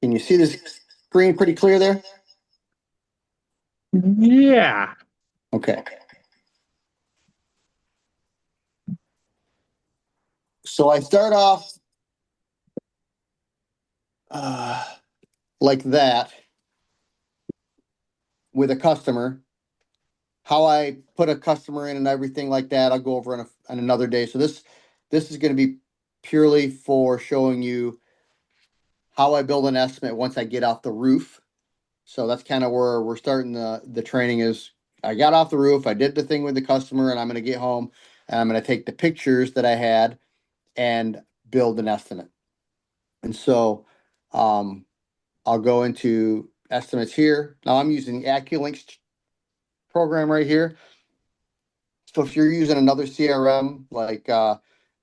Can you see this screen pretty clear there? Yeah. Okay. So I start off uh, like that with a customer. How I put a customer in and everything like that, I'll go over on another day. So this is going to be purely for showing you how I build an estimate once I get off the roof. So that's kind of where we're starting the training is. I got off the roof, I did the thing with the customer, and I'm going to get home and I'm going to take the pictures that I had and build an estimate. And so um, I'll go into estimates here. Now I'm using the AccuLinks program right here. So if you're using another CRM like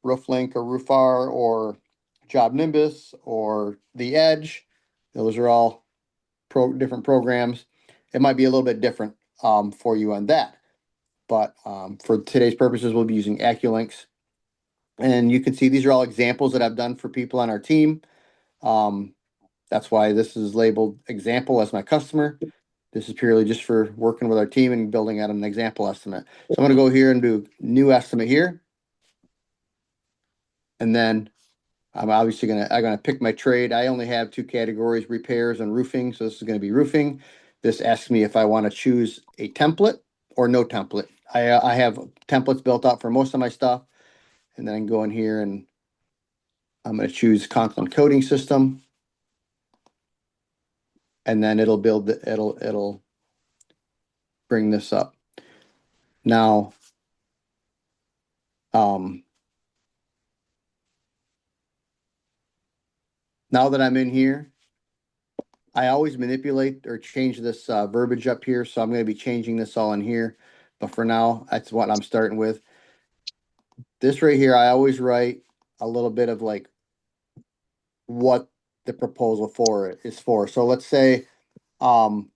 RoofLink or Roofar or Job Nimbus or The Edge, those are all different programs. It might be a little bit different for you on that. But for today's purposes, we'll be using AccuLinks. And you can see these are all examples that I've done for people on our team. Um, that's why this is labeled example as my customer. This is purely just for working with our team and building out an example estimate. So I'm going to go here and do new estimate here. And then I'm obviously gonna pick my trade. I only have two categories, repairs and roofing. So this is gonna be roofing. This asks me if I want to choose a template or no template. I have templates built out for most of my stuff. And then I can go in here and I'm gonna choose Conklin Coating System. And then it'll it'll bring this up. Now, um, now that I'm in here, I always manipulate or change this verbiage up here. So I'm going to be changing this all in here. But for now, that's what I'm starting with. This right here, I always write a little bit of like what the proposal for it is for. So um,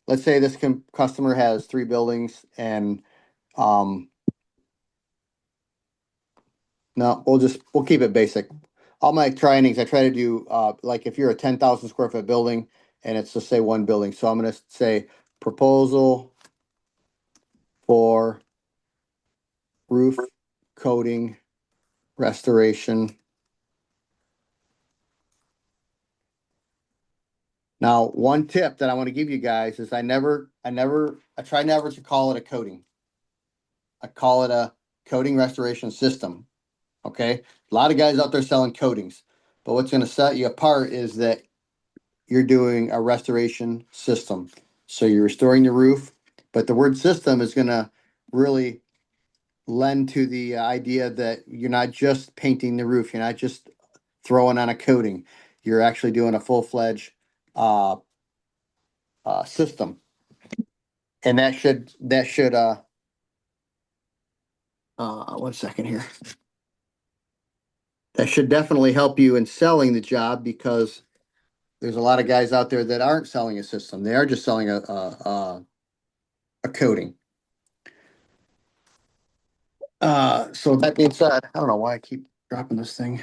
let's say this customer has 3 buildings and, um, no, we'll keep it basic. All my trainings, I try to do, like if you're a 10,000 square foot building and it's just say 1 building. So I'm going to say proposal for roof coating restoration. Now, one tip that I want to give you guys is I try never to call it a coating. I call it a coating restoration system. Okay. A lot of guys out there selling coatings, but what's going to set you apart is that you're doing a restoration system. So you're restoring the roof, but the word system is going to really lend to the idea that you're not just painting the roof. You're not just throwing on a coating. You're actually doing a full-fledged uh, system, and that should 1 second here. That should definitely help you in selling the job because there's a lot of guys out there that aren't selling a system. They are just selling a coating. So that being said, I don't know why I keep dropping this thing.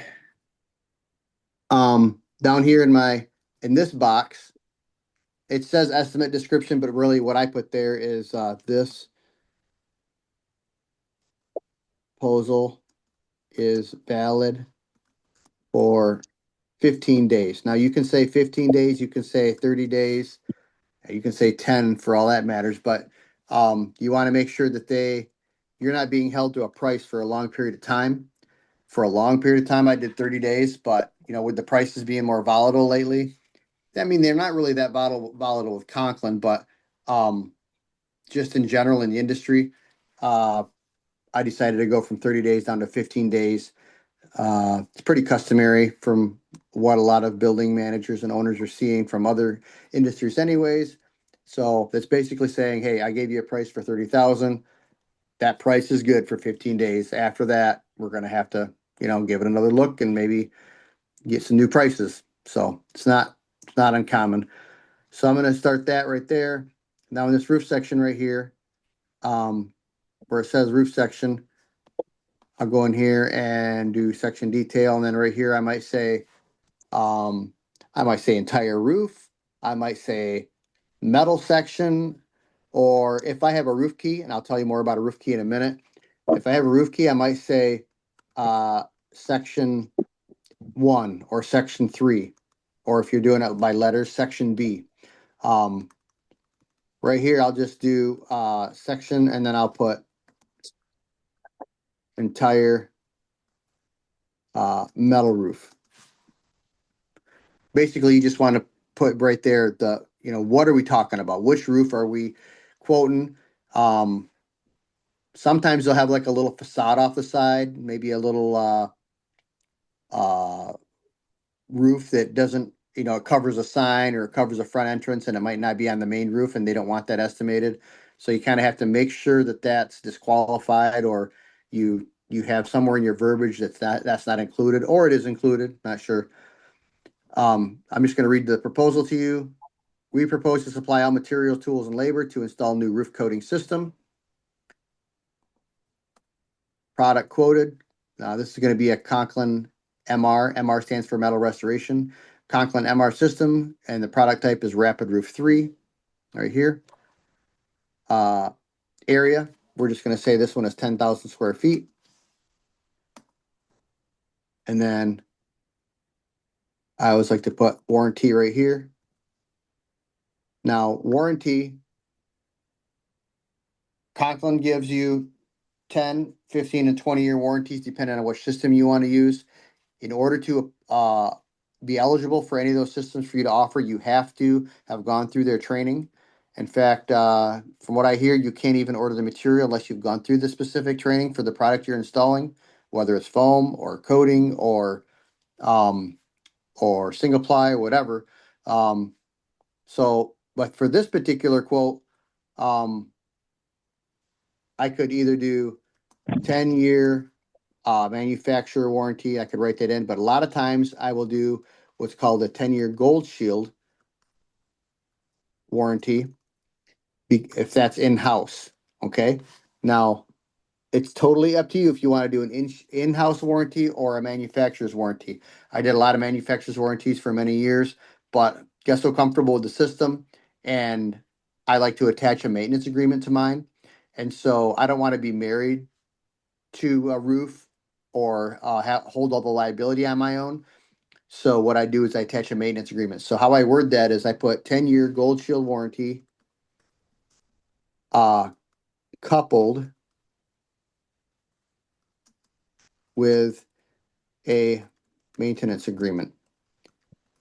Down here in this box, it says estimate description, but really what I put there is this proposal is valid for 15 days. Now you can say 15 days, you can say 30 days, you can say 10 for all that matters, but you want to make sure that you're not being held to a price for a long period of time. For a long period of time, I did 30 days, but with the prices being more volatile lately, I mean, they're not really that volatile with Conklin, but um, just in general in the industry, uh, I decided to go from 30 days down to 15 days. It's pretty customary from what a lot of building managers and owners are seeing from other industries anyways. So that's basically saying, hey, I gave you a price for 30,000. That price is good for 15 days. After that, we're going to have to, give it another look and maybe get some new prices. So it's not uncommon. So I'm going to start that right there. Now in this roof section right here, um, where it says roof section, I'll go in here and do section detail. And then right here, I might say, um, I might say entire roof. I might say metal section, or if I have a roof key, and I'll tell you more about a roof key in a minute. If I have a roof key, I might say section 1 or section 3, or if you're doing it by letters, section B. Right here, I'll just do section, and then I'll put entire metal roof. Basically, you just want to put right there what are we talking about? Which roof are we quoting? Sometimes they'll have like a little facade off the side, maybe a little roof that doesn't, it covers a sign or it covers a front entrance and it might not be on the main roof and they don't want that estimated. So you kind of have to make sure that that's disqualified, or you have somewhere in your verbiage that's not included, or it is included, not sure. I'm just going to read the proposal to you. We propose to supply all materials, tools, and labor to install new roof coating system. Product quoted. This is going to be a Conklin MR. MR stands for metal restoration. Conklin MR system, and the product type is Rapid Roof 3, right here. Area, we're just going to say this one is 10,000 square feet. And then I always like to put warranty right here. Now, warranty, Conklin gives you 10, 15, and 20-year warranties depending on which system you want to use. In order to be eligible for any of those systems for you to offer, you have to have gone through their training. In fact, from what I hear, you can't even order the material unless you've gone through the specific training for the product you're installing, whether it's foam or coating or single ply or whatever. But for this particular quote, I could either do 10-year manufacturer warranty. I could write that in, but a lot of times I will do what's called a 10-year Gold Shield warranty if that's in-house. Okay. Now, it's totally up to you if you want to do an in-house warranty or a manufacturer's warranty. I did a lot of manufacturer's warranties for many years, but get so comfortable with the system, and I like to attach a maintenance agreement to mine. And so I don't want to be married to a roof or hold all the liability on my own. So what I do is I attach a maintenance agreement. So how I word that is I put 10-year Gold Shield warranty coupled with a maintenance agreement.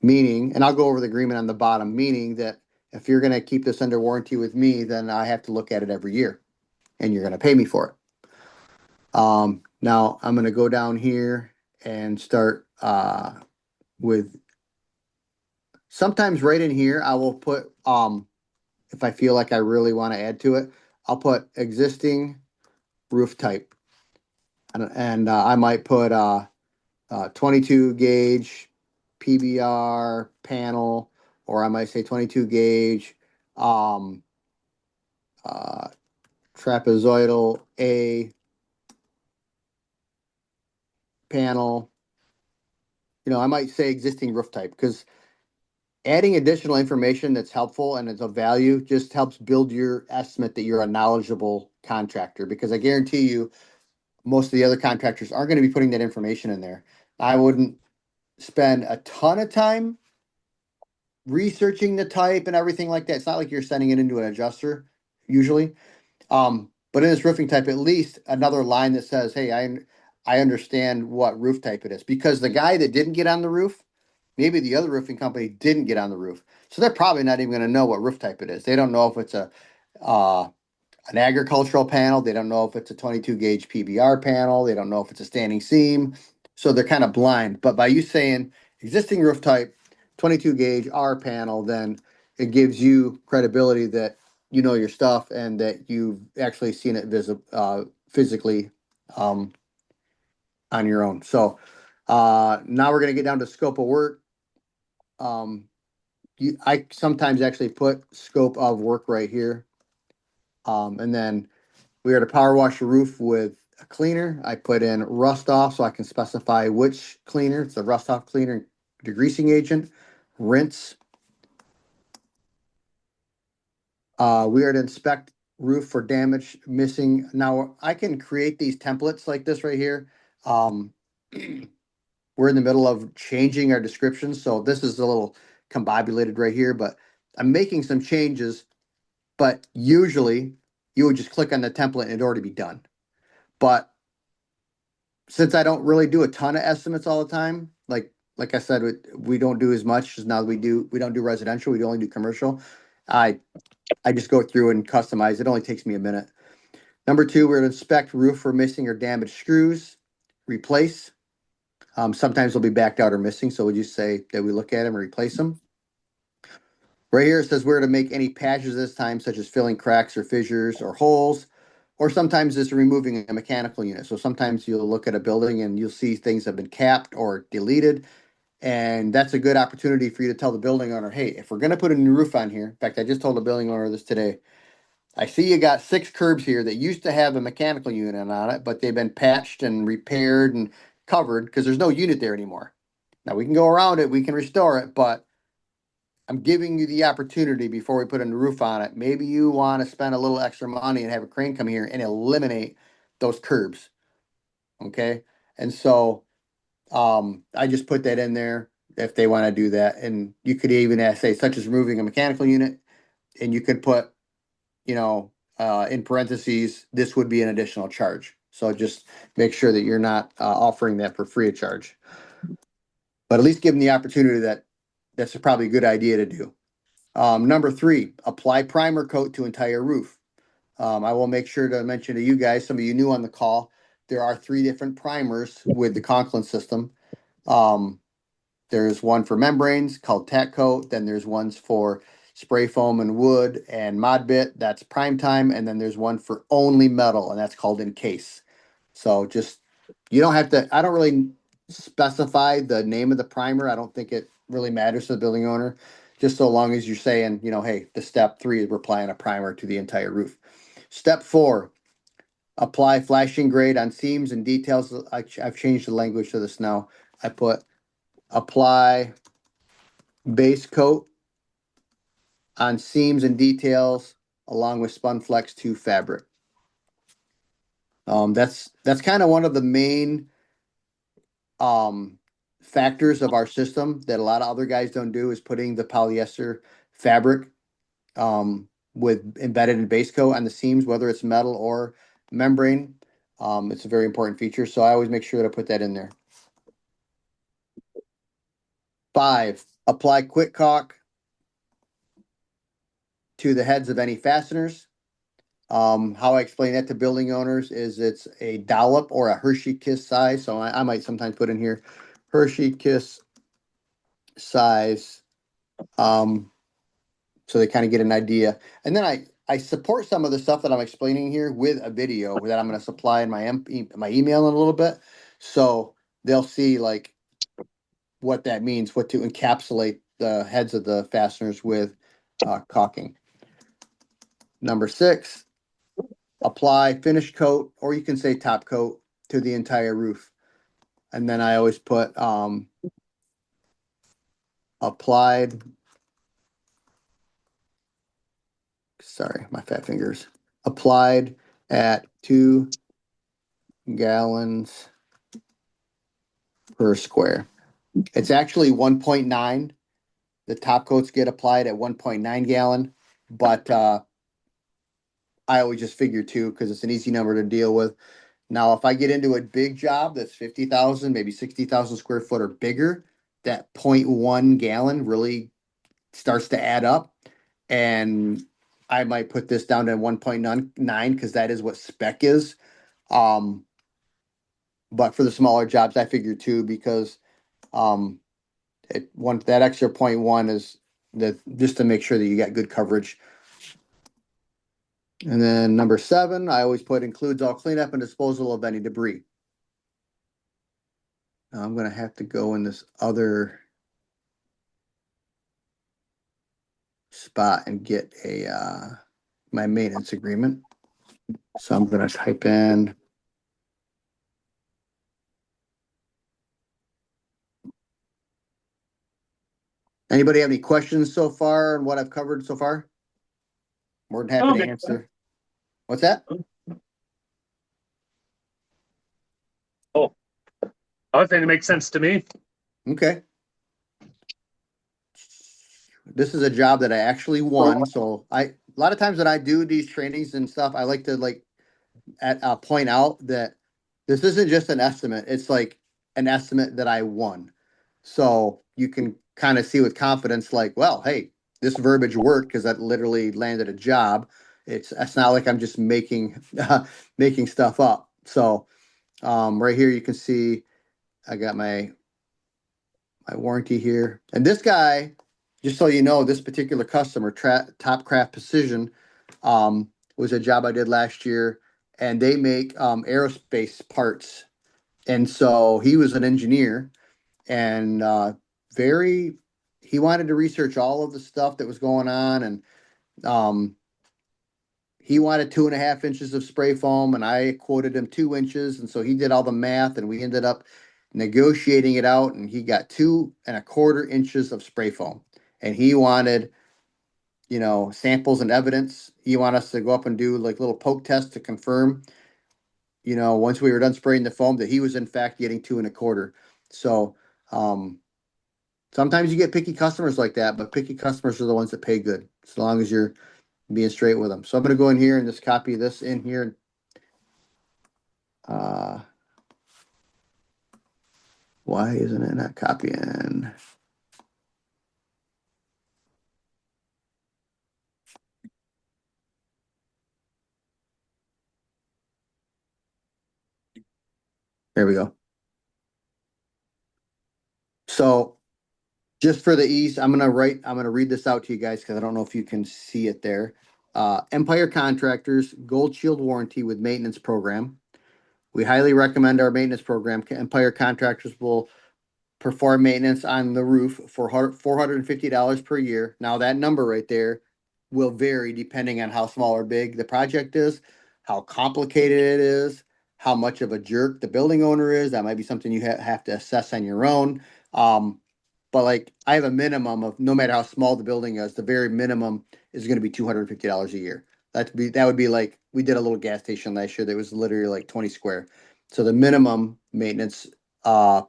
Meaning, and I'll go over the agreement on the bottom, meaning that if you're going to keep this under warranty with me, then I have to look at it every year and you're going to pay me for it. Now I'm going to go down here and start with, sometimes right in here, I will put, if I feel like I really want to add to it, I'll put existing roof type. And I might put 22 gauge PBR panel, or I might say 22 gauge trapezoidal A panel. I might say existing roof type, because adding additional information that's helpful and is of value just helps build your estimate that you're a knowledgeable contractor, because I guarantee you most of the other contractors aren't going to be putting that information in there. I wouldn't spend a ton of time researching the type and everything like that. It's not like you're sending it into an adjuster usually. But in this roofing type, at least another line that says, hey, I understand what roof type it is, because the guy that didn't get on the roof, maybe the other roofing company didn't get on the roof. So they're probably not even going to know what roof type it is. They don't know if it's an agricultural panel. They don't know if it's a 22 gauge PBR panel. They don't know if it's a standing seam. So they're kind of blind. But by you saying existing roof type, 22 gauge R panel, then it gives you credibility that you know your stuff and that you've actually seen it physically on your own. So now we're going to get down to scope of work. I sometimes actually put scope of work right here. And then we are to power wash the roof with a cleaner. I put in rust off so I can specify which cleaner. It's a rust off cleaner, degreasing agent. rinse. We are to inspect roof for damage missing. Now I can create these templates like this right here. We're in the middle of changing our descriptions, so this is a little combobulated right here, but I'm making some changes. But usually you would just click on the template and it'd already be done. But since I don't really do a ton of estimates all the time, like I said, we don't do as much as now we don't do residential, we only do commercial. I just go through and customize. It only takes me a minute. Number two, we're to inspect roof for missing or damaged screws, replace. Sometimes they'll be backed out or missing, so we just say that we look at them and replace them. Right here, it says we're to make any patches this time, such as filling cracks or fissures or holes, or sometimes it's removing a mechanical unit. So sometimes you'll look at a building and you'll see things have been capped or deleted. And that's a good opportunity for you to tell the building owner, hey, if we're going to put a new roof on here, in fact, I just told the building owner this today. I see you got 6 curbs here that used to have a mechanical unit on it, but they've been patched and repaired and covered because there's no unit there anymore. Now we can go around it, we can restore it, but I'm giving you the opportunity before we put a new roof on it. Maybe you want to spend a little extra money and have a crane come here and eliminate those curbs. Okay. And so I just put that in there if they want to do that. And you could even ask, say, such as removing a mechanical unit, and you could put, in parentheses, this would be an additional charge. So just make sure that you're not offering that for free of charge. But at least give them the opportunity that's probably a good idea to do. Number 3, apply primer coat to entire roof. I will make sure to mention to you guys, some of you new on the call, there are 3 different primers with the Conklin system. There's one for membranes called Tack Coat. Then there's ones for spray foam and wood and mod bit. That's prime time. And then there's one for only metal, and that's called Encase. So just, you don't have to, I don't really specify the name of the primer. I don't think it really matters to the building owner, just so long as you're saying, hey, the step 3 is we're applying a primer to the entire roof. Step 4, apply flashing grade on seams and details. I've changed the language to this now. I put apply base coat on seams and details along with Spunflex 2 fabric. That's kind of one of the main factors of our system that a lot of other guys don't do, is putting the polyester fabric with embedded in base coat on the seams, whether it's metal or membrane. It's a very important feature, so I always make sure that I put that in there. 5, apply quick caulk to the heads of any fasteners. How I explain that to building owners is it's a dollop or a Hershey Kiss size. So I might sometimes put in here Hershey Kiss size. So they kind of get an idea. And then I support some of the stuff that I'm explaining here with a video that I'm going to supply in my email in a little bit. So they'll see like what that means, what to encapsulate the heads of the fasteners with caulking. Number 6, apply finish coat, or you can say top coat, to the entire roof. And then I always put applied, sorry, my fat fingers, applied at 2 gallons per square. It's actually 1.9. The top coats get applied at 1.9 gallon, but I always just figure 2 because it's an easy number to deal with. Now, if I get into a big job that's 50,000, maybe 60,000 square foot or bigger, that 0.1 gallon really starts to add up. And I might put this down to 1.9 because that is what spec is. But for the smaller jobs, I figure 2 because that extra 0.1 is just to make sure that you got good coverage. And then number 7, I always put includes all cleanup and disposal of any debris. Now I'm going to have to go in this other spot and get my maintenance agreement. So I'm going to type in Anybody have any questions so far on what I've covered so far? More than happy Oh, to makes sense. answer. What's that? Oh, I was saying it makes sense to me. Okay. This is a job that I actually won. So a lot of times when I do these trainings and stuff, I like to point out that this isn't just an estimate. It's like an estimate that I won. So you can kind of see with confidence, like, well, hey, this verbiage worked because that literally landed a job. It's not like I'm just making making stuff up. So right here you can see I got my warranty here. And this guy, just so you know, this particular customer, Top Craft Precision, was a job I did last year, and they make aerospace parts. And so he was an engineer, and very, he wanted to research all of the stuff that was going on, and um, he wanted 2.5 inches of spray foam, and I quoted him 2 inches, and so he did all the math, and we ended up negotiating it out, and he got 2.25 inches of spray foam, and he wanted, samples and evidence. He wanted us to go up and do like little poke tests to confirm, once we were done spraying the foam, that he was in fact getting 2.25. So, sometimes you get picky customers like that, but picky customers are the ones that pay good, as long as you're being straight with them. So I'm gonna go in here and just copy this in here. Uh, why isn't it not copying? There we go. So just for the ease, I'm gonna read this out to you guys because I don't know if you can see it there. Empire Contractors Gold Shield Warranty with Maintenance Program. We highly recommend our maintenance program. Empire Contractors will perform maintenance on the roof for $450 per year. Now that number right there will vary depending on how small or big the project is, how complicated it is, how much of a jerk the building owner is. That might be something you have to assess on your own. But like I have a minimum of, no matter how small the building is, the very minimum is going to be $250 a year. That would be like, we did a little gas station last year that was literally like 20 square. So the minimum maintenance uh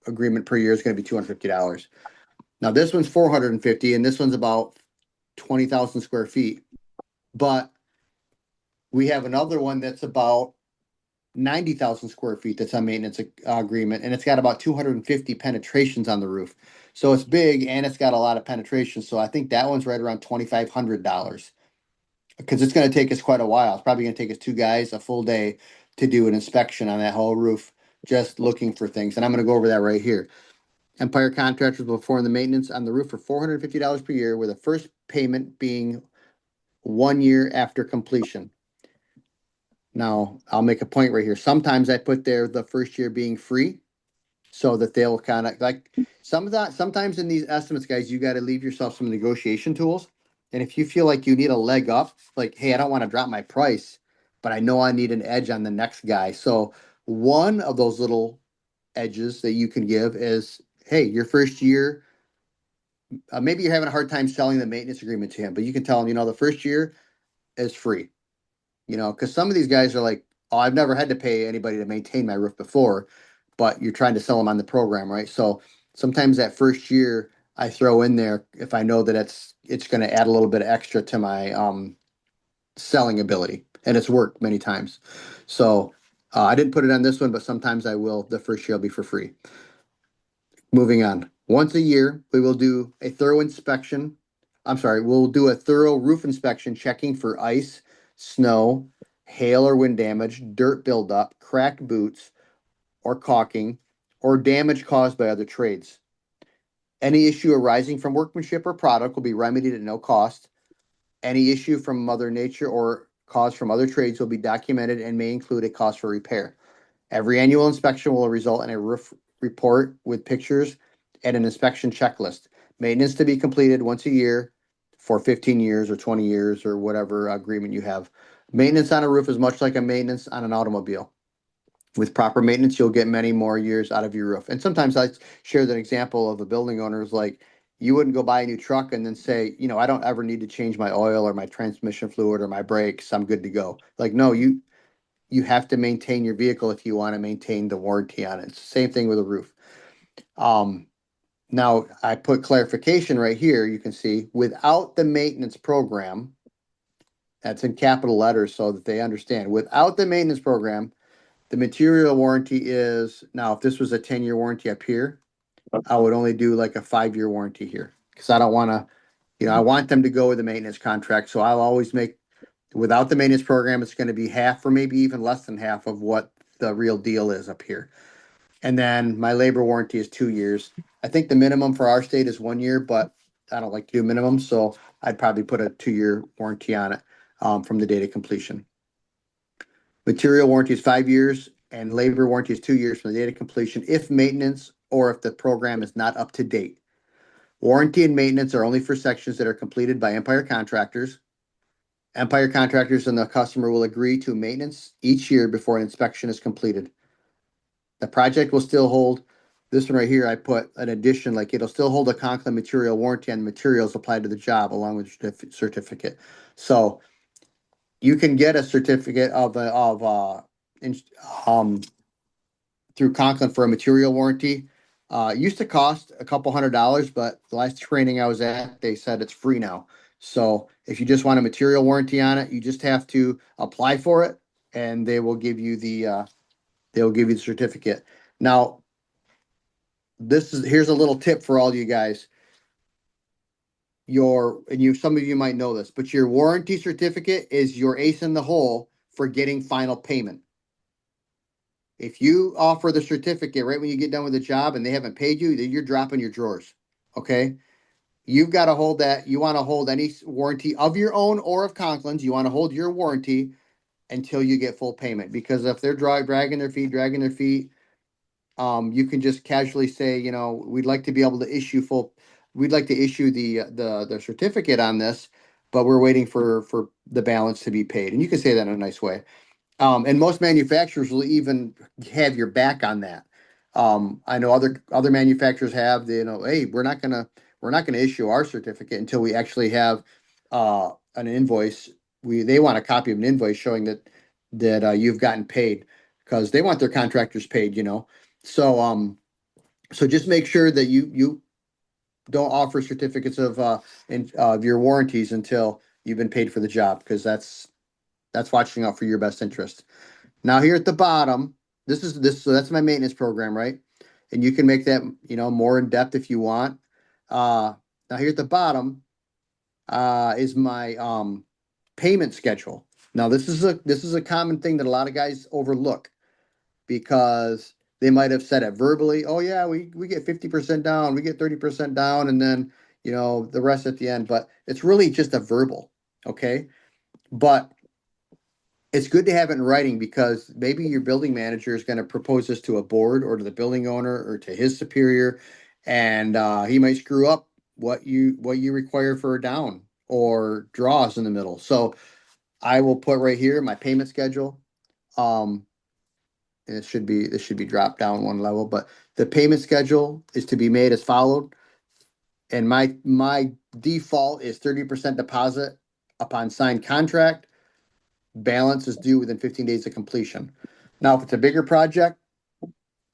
agreement per year is going to be $250. Now this one's 450, and this one's about 20,000 square feet. But we have another one that's about 90,000 square feet that's on maintenance agreement, and it's got about 250 penetrations on the roof. So it's big and it's got a lot of penetration. So I think that one's right around $2,500 because it's going to take us quite a while. It's probably going to take us two guys a full day to do an inspection on that whole roof, just looking for things. And I'm going to go over that right here. Empire Contractors will perform the maintenance on the roof for $450 per year, with the first payment being 1 year after completion. Now, I'll make a point right here. Sometimes I put there the first year being free so that they'll kind of like some of that. Sometimes in these estimates, guys, you got to leave yourself some negotiation tools. And if you feel like you need a leg up, like, hey, I don't want to drop my price, but I know I need an edge on the next guy. So one of those little edges that you can give is, hey, your first year, maybe you're having a hard time selling the maintenance agreement to him, but you can tell him, the first year is free, because some of these guys are like, oh, I've never had to pay anybody to maintain my roof before, but you're trying to sell them on the program, right? So sometimes that first year I throw in there if I know that it's going to add a little bit of extra to my selling ability, and it's worked many times. So I didn't put it on this one, but sometimes I will. The first year will be for free. Moving on. Once a year, we will do a thorough inspection. I'm sorry, we'll do a thorough roof inspection, checking for ice, snow, hail or wind damage, dirt buildup, cracked boots or caulking, or damage caused by other trades. Any issue arising from workmanship or product will be remedied at no cost. Any issue from Mother Nature or caused from other trades will be documented and may include a cost for repair. Every annual inspection will result in a roof report with pictures and an inspection checklist. Maintenance to be completed once a year for 15 years or 20 years or whatever agreement you have. Maintenance on a roof is much like a maintenance on an automobile. With proper maintenance, you'll get many more years out of your roof. And sometimes I share that example of the building owners like, You wouldn't go buy a new truck and then say, I don't ever need to change my oil or my transmission fluid or my brakes. I'm good to go. Like, no, you have to maintain your vehicle if you want to maintain the warranty on it. It's the same thing with a roof. Um, Now I put clarification right here. You can see without the maintenance program, that's in capital letters so that they understand. Without the maintenance program, the material warranty is now, if this was a 10-year warranty up here, I would only do like a 5-year warranty here because I don't want to, I want them to go with the maintenance contract. So I'll always make, without the maintenance program, it's going to be half or maybe even less than half of what the real deal is up here. And then my labor warranty is 2 years. I think the minimum for our state is 1 year, but I don't like to do minimum, so I'd probably put a 2-year warranty on it from the date of completion. Material warranty is 5 years, and labor warranty is 2 years from the date of completion if maintenance or if the program is not up to date. Warranty and maintenance are only for sections that are completed by Empire Contractors. Empire Contractors and the customer will agree to maintenance each year before an inspection is completed. The project will still hold, this one right here, I put an addition, like it'll still hold a Conklin material warranty on the materials applied to the job along with certificate. So you can get a certificate through Conklin for a material warranty. It used to cost a couple $100, but the last training I was at, they said it's free now. So if you just want a material warranty on it, you just have to apply for it and they will give you the certificate. Now, here's a little tip for all you guys. Some of you might know this, but your warranty certificate is your ace in the hole for getting final payment. If you offer the certificate right when you get done with the job and they haven't paid you, then you're dropping your drawers. Okay. You've got to hold that. You want to hold any warranty of your own or of Conklin's. You want to hold your warranty until you get full payment, because if they're dragging their feet, you can just casually say, we'd like to be able to we'd like to issue the certificate on this, but we're waiting for the balance to be paid. And you can say that in a nice way. And most manufacturers will even have your back on that. I know other manufacturers have, hey, we're not gonna issue our certificate until we actually have an invoice. They want a copy of an invoice showing that you've gotten paid, because they want their contractors paid. So just make sure that you don't offer certificates of your warranties until you've been paid for the job, because that's watching out for your best interest. Now here at the bottom, so that's my maintenance program, right? And you can make that, more in depth if you want. Now here at the bottom, is my payment schedule. Now this is a common thing that a lot of guys overlook, because they might have said it verbally. Oh yeah, we get 50% down, we get 30% down, and then the rest at the end. But it's really just a verbal, okay? But it's good to have it in writing, because maybe your building manager is going to propose this to a board or to the building owner or to his superior, and he might screw up what you require for a down or draws in the middle. So I will put right here my payment schedule. Um, and this should be dropped down one level, but the payment schedule is to be made as followed. And my default is 30% deposit upon signed contract. Balance is due within 15 days of completion. Now, if it's a bigger project,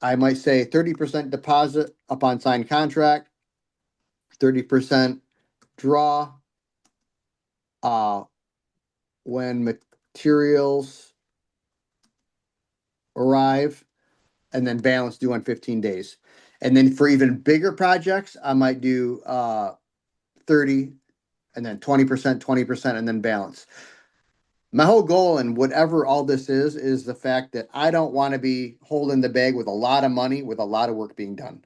I might say 30% deposit upon signed contract, 30% draw when materials arrive, and then balance due on 15 days. And then for even bigger projects, I might do 30, and then 20%, 20%, and then balance. My whole goal and whatever all this is the fact that I don't want to be holding the bag with a lot of money with a lot of work being done.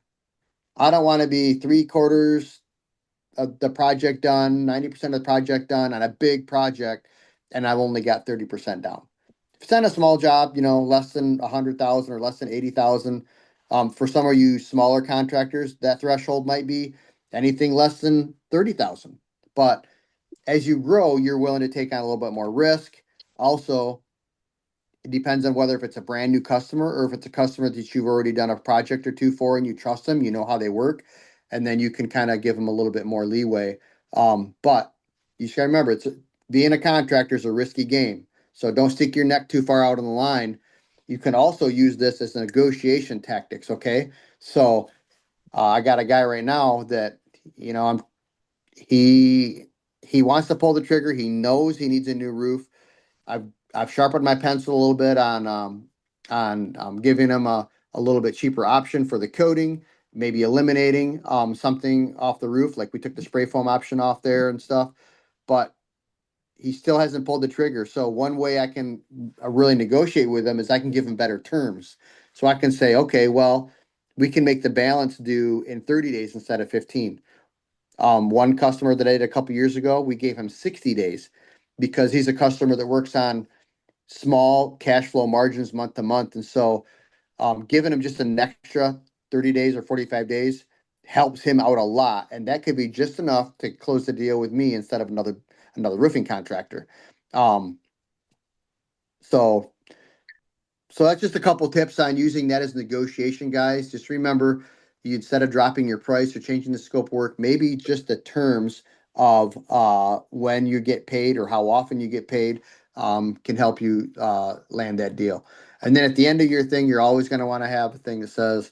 I don't want to be 3/4 of the project done, 90% of the project done on a big project, and I've only got 30% down. If it's on a small job, less than 100,000 or less than 80,000, for some of you smaller contractors, that threshold might be anything less than 30,000. But as you grow, you're willing to take on a little bit more risk. Also, it depends on whether if it's a brand new customer or if it's a customer that you've already done a project or two for and you trust them, you know how they work. and then you can kind of give them a little bit more leeway. But you should remember, being a contractor is a risky game. So don't stick your neck too far out on the line. You can also use this as negotiation tactics. Okay. So I got a guy right now that, he he wants to pull the trigger. He knows he needs a new roof. I've I've sharpened my pencil a little bit on giving him a little bit cheaper option for the coating, maybe eliminating something off the roof, like we took the spray foam option off there and stuff. But he still hasn't pulled the trigger. So one way I can really negotiate with him is I can give him better terms. So I can say, okay, well, we can make the balance due in 30 days instead of 15. One customer that I did a couple years ago, we gave him 60 days because he's a customer that works on small cash flow margins month to month. And so giving him just an extra 30 days or 45 days helps him out a lot. And that could be just enough to close the deal with me instead of another roofing contractor. Um, so so that's just a couple tips on using that as negotiation, guys. Just remember, you instead of dropping your price or changing the scope of work, maybe just the terms of when you get paid or how often you get paid can help you land that deal. And then at the end of your thing, you're always going to want to have a thing that says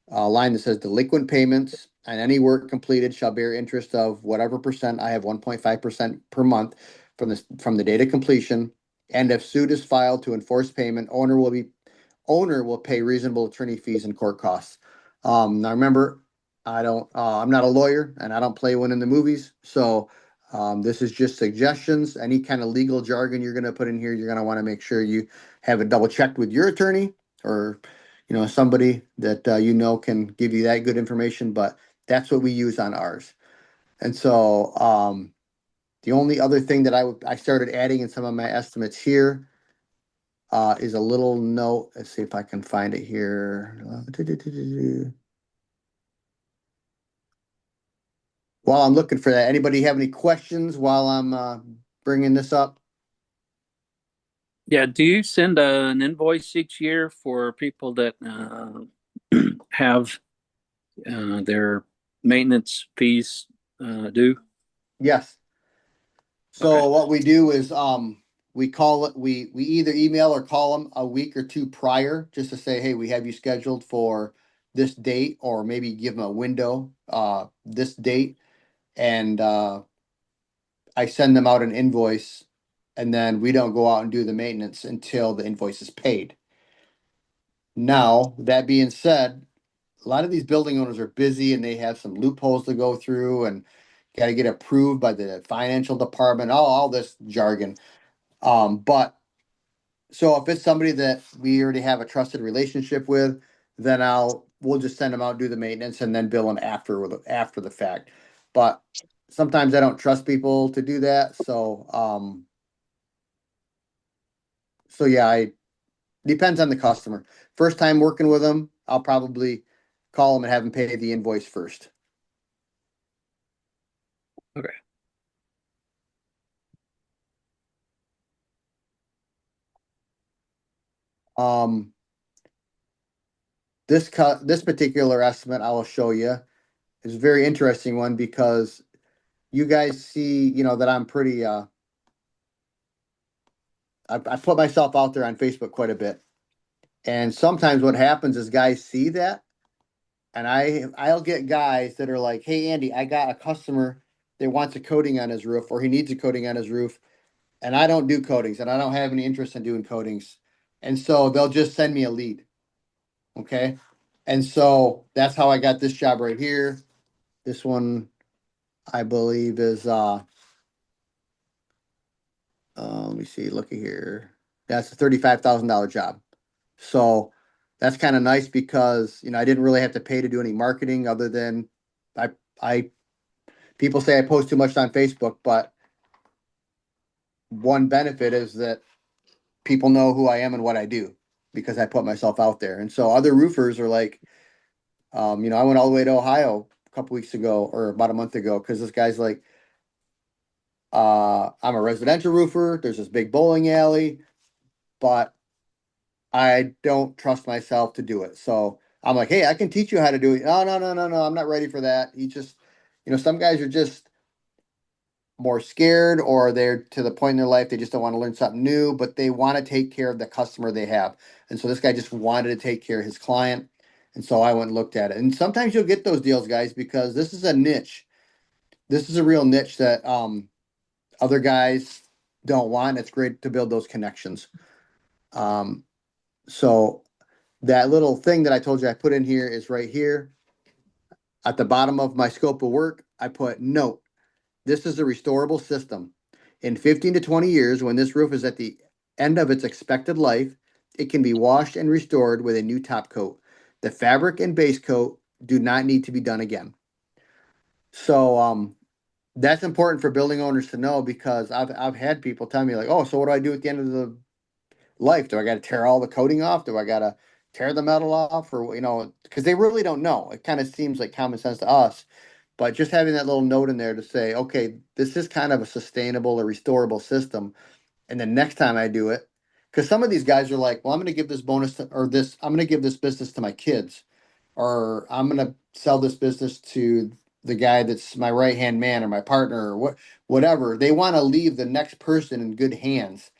a line that says delinquent payments and any work completed shall bear interest of whatever percent. I have 1.5% per month from the date of completion. And if suit is filed to enforce payment, owner will pay reasonable attorney fees and court costs. Now remember, I'm not a lawyer and I don't play one in the movies. So this is just suggestions. Any kind of legal jargon you're going to put in here, you're going to want to make sure you have it double checked with your attorney or somebody that can give you that good information. But that's what we use on ours. And so the only other thing that I started adding in some of my estimates here is a little note. Let's see if I can find it here. While I'm looking for that, anybody have any questions while I'm bringing this up? Yeah, do you send an invoice each year for people that have their maintenance fees due? Yes. Okay. So what we do is we call it we either email or call them a week or two prior just to say, hey, we have you scheduled for this date, or maybe give them a window this date, and I send them out an invoice, and then we don't go out and do the maintenance until the invoice is paid. Now, that being said, a lot of these building owners are busy and they have some loopholes to go through and got to get approved by the financial department, all this jargon. But so if it's somebody that we already have a trusted relationship with, then we'll just send them out, do the maintenance, and then bill them after the fact. But sometimes I don't trust people to do that. So yeah, I depends on the customer. First time working with them, I'll probably call them and have them pay the invoice first. Okay. Um, this particular estimate I will show you is a very interesting one because you guys see, that I'm pretty I put myself out there on Facebook quite a bit. And sometimes what happens is guys see that, and I'll get guys that are like, "Hey Andy, I got a customer that wants a coating on his roof, or he needs a coating on his roof, and I don't do coatings and I don't have any interest in doing coatings." And so they'll just send me a lead. Okay? And so that's how I got this job right here. This one I believe is let me see, looky here. That's a $35,000 job. So that's kind of nice because I didn't really have to pay to do any marketing other than I I people say I post too much on Facebook, but one benefit is that people know who I am and what I do because I put myself out there. And so other roofers are like, I went all the way to Ohio a couple weeks ago or about a month ago because this guy's like, I'm a residential roofer. There's this big bowling alley, but I don't trust myself to do it. So I'm like, hey, I can teach you how to do it. Oh, no, I'm not ready for that. He just, some guys are just more scared, or they're to the point in their life they just don't want to learn something new, but they want to take care of the customer they have. And so this guy just wanted to take care of his client. And so I went and looked at it. And sometimes you'll get those deals, guys, because this is a niche. This is a real niche that other guys don't want. It's great to build those connections. So that little thing that I told you I put in here is right here. At the bottom of my scope of work, I put note. This is a restorable system. In 15 to 20 years, when this roof is at the end of its expected life, it can be washed and restored with a new top coat. The fabric and base coat do not need to be done again. So that's important for building owners to know, because I've had people tell me like, oh, so what do I do at the end of the life? Do I got to tear all the coating off? Do I got to tear the metal off? Or, because they really don't know. It kind of seems like common sense to us, but just having that little note in there to say, okay, this is kind of a sustainable or restorable system. And then next time I do it, because some of these guys are like, well, I'm going to give this bonus to, or this, I'm going to give this business to my kids, or I'm going to sell this business to the guy that's my right hand man or my partner, or whatever. They want to leave the next person in good hands.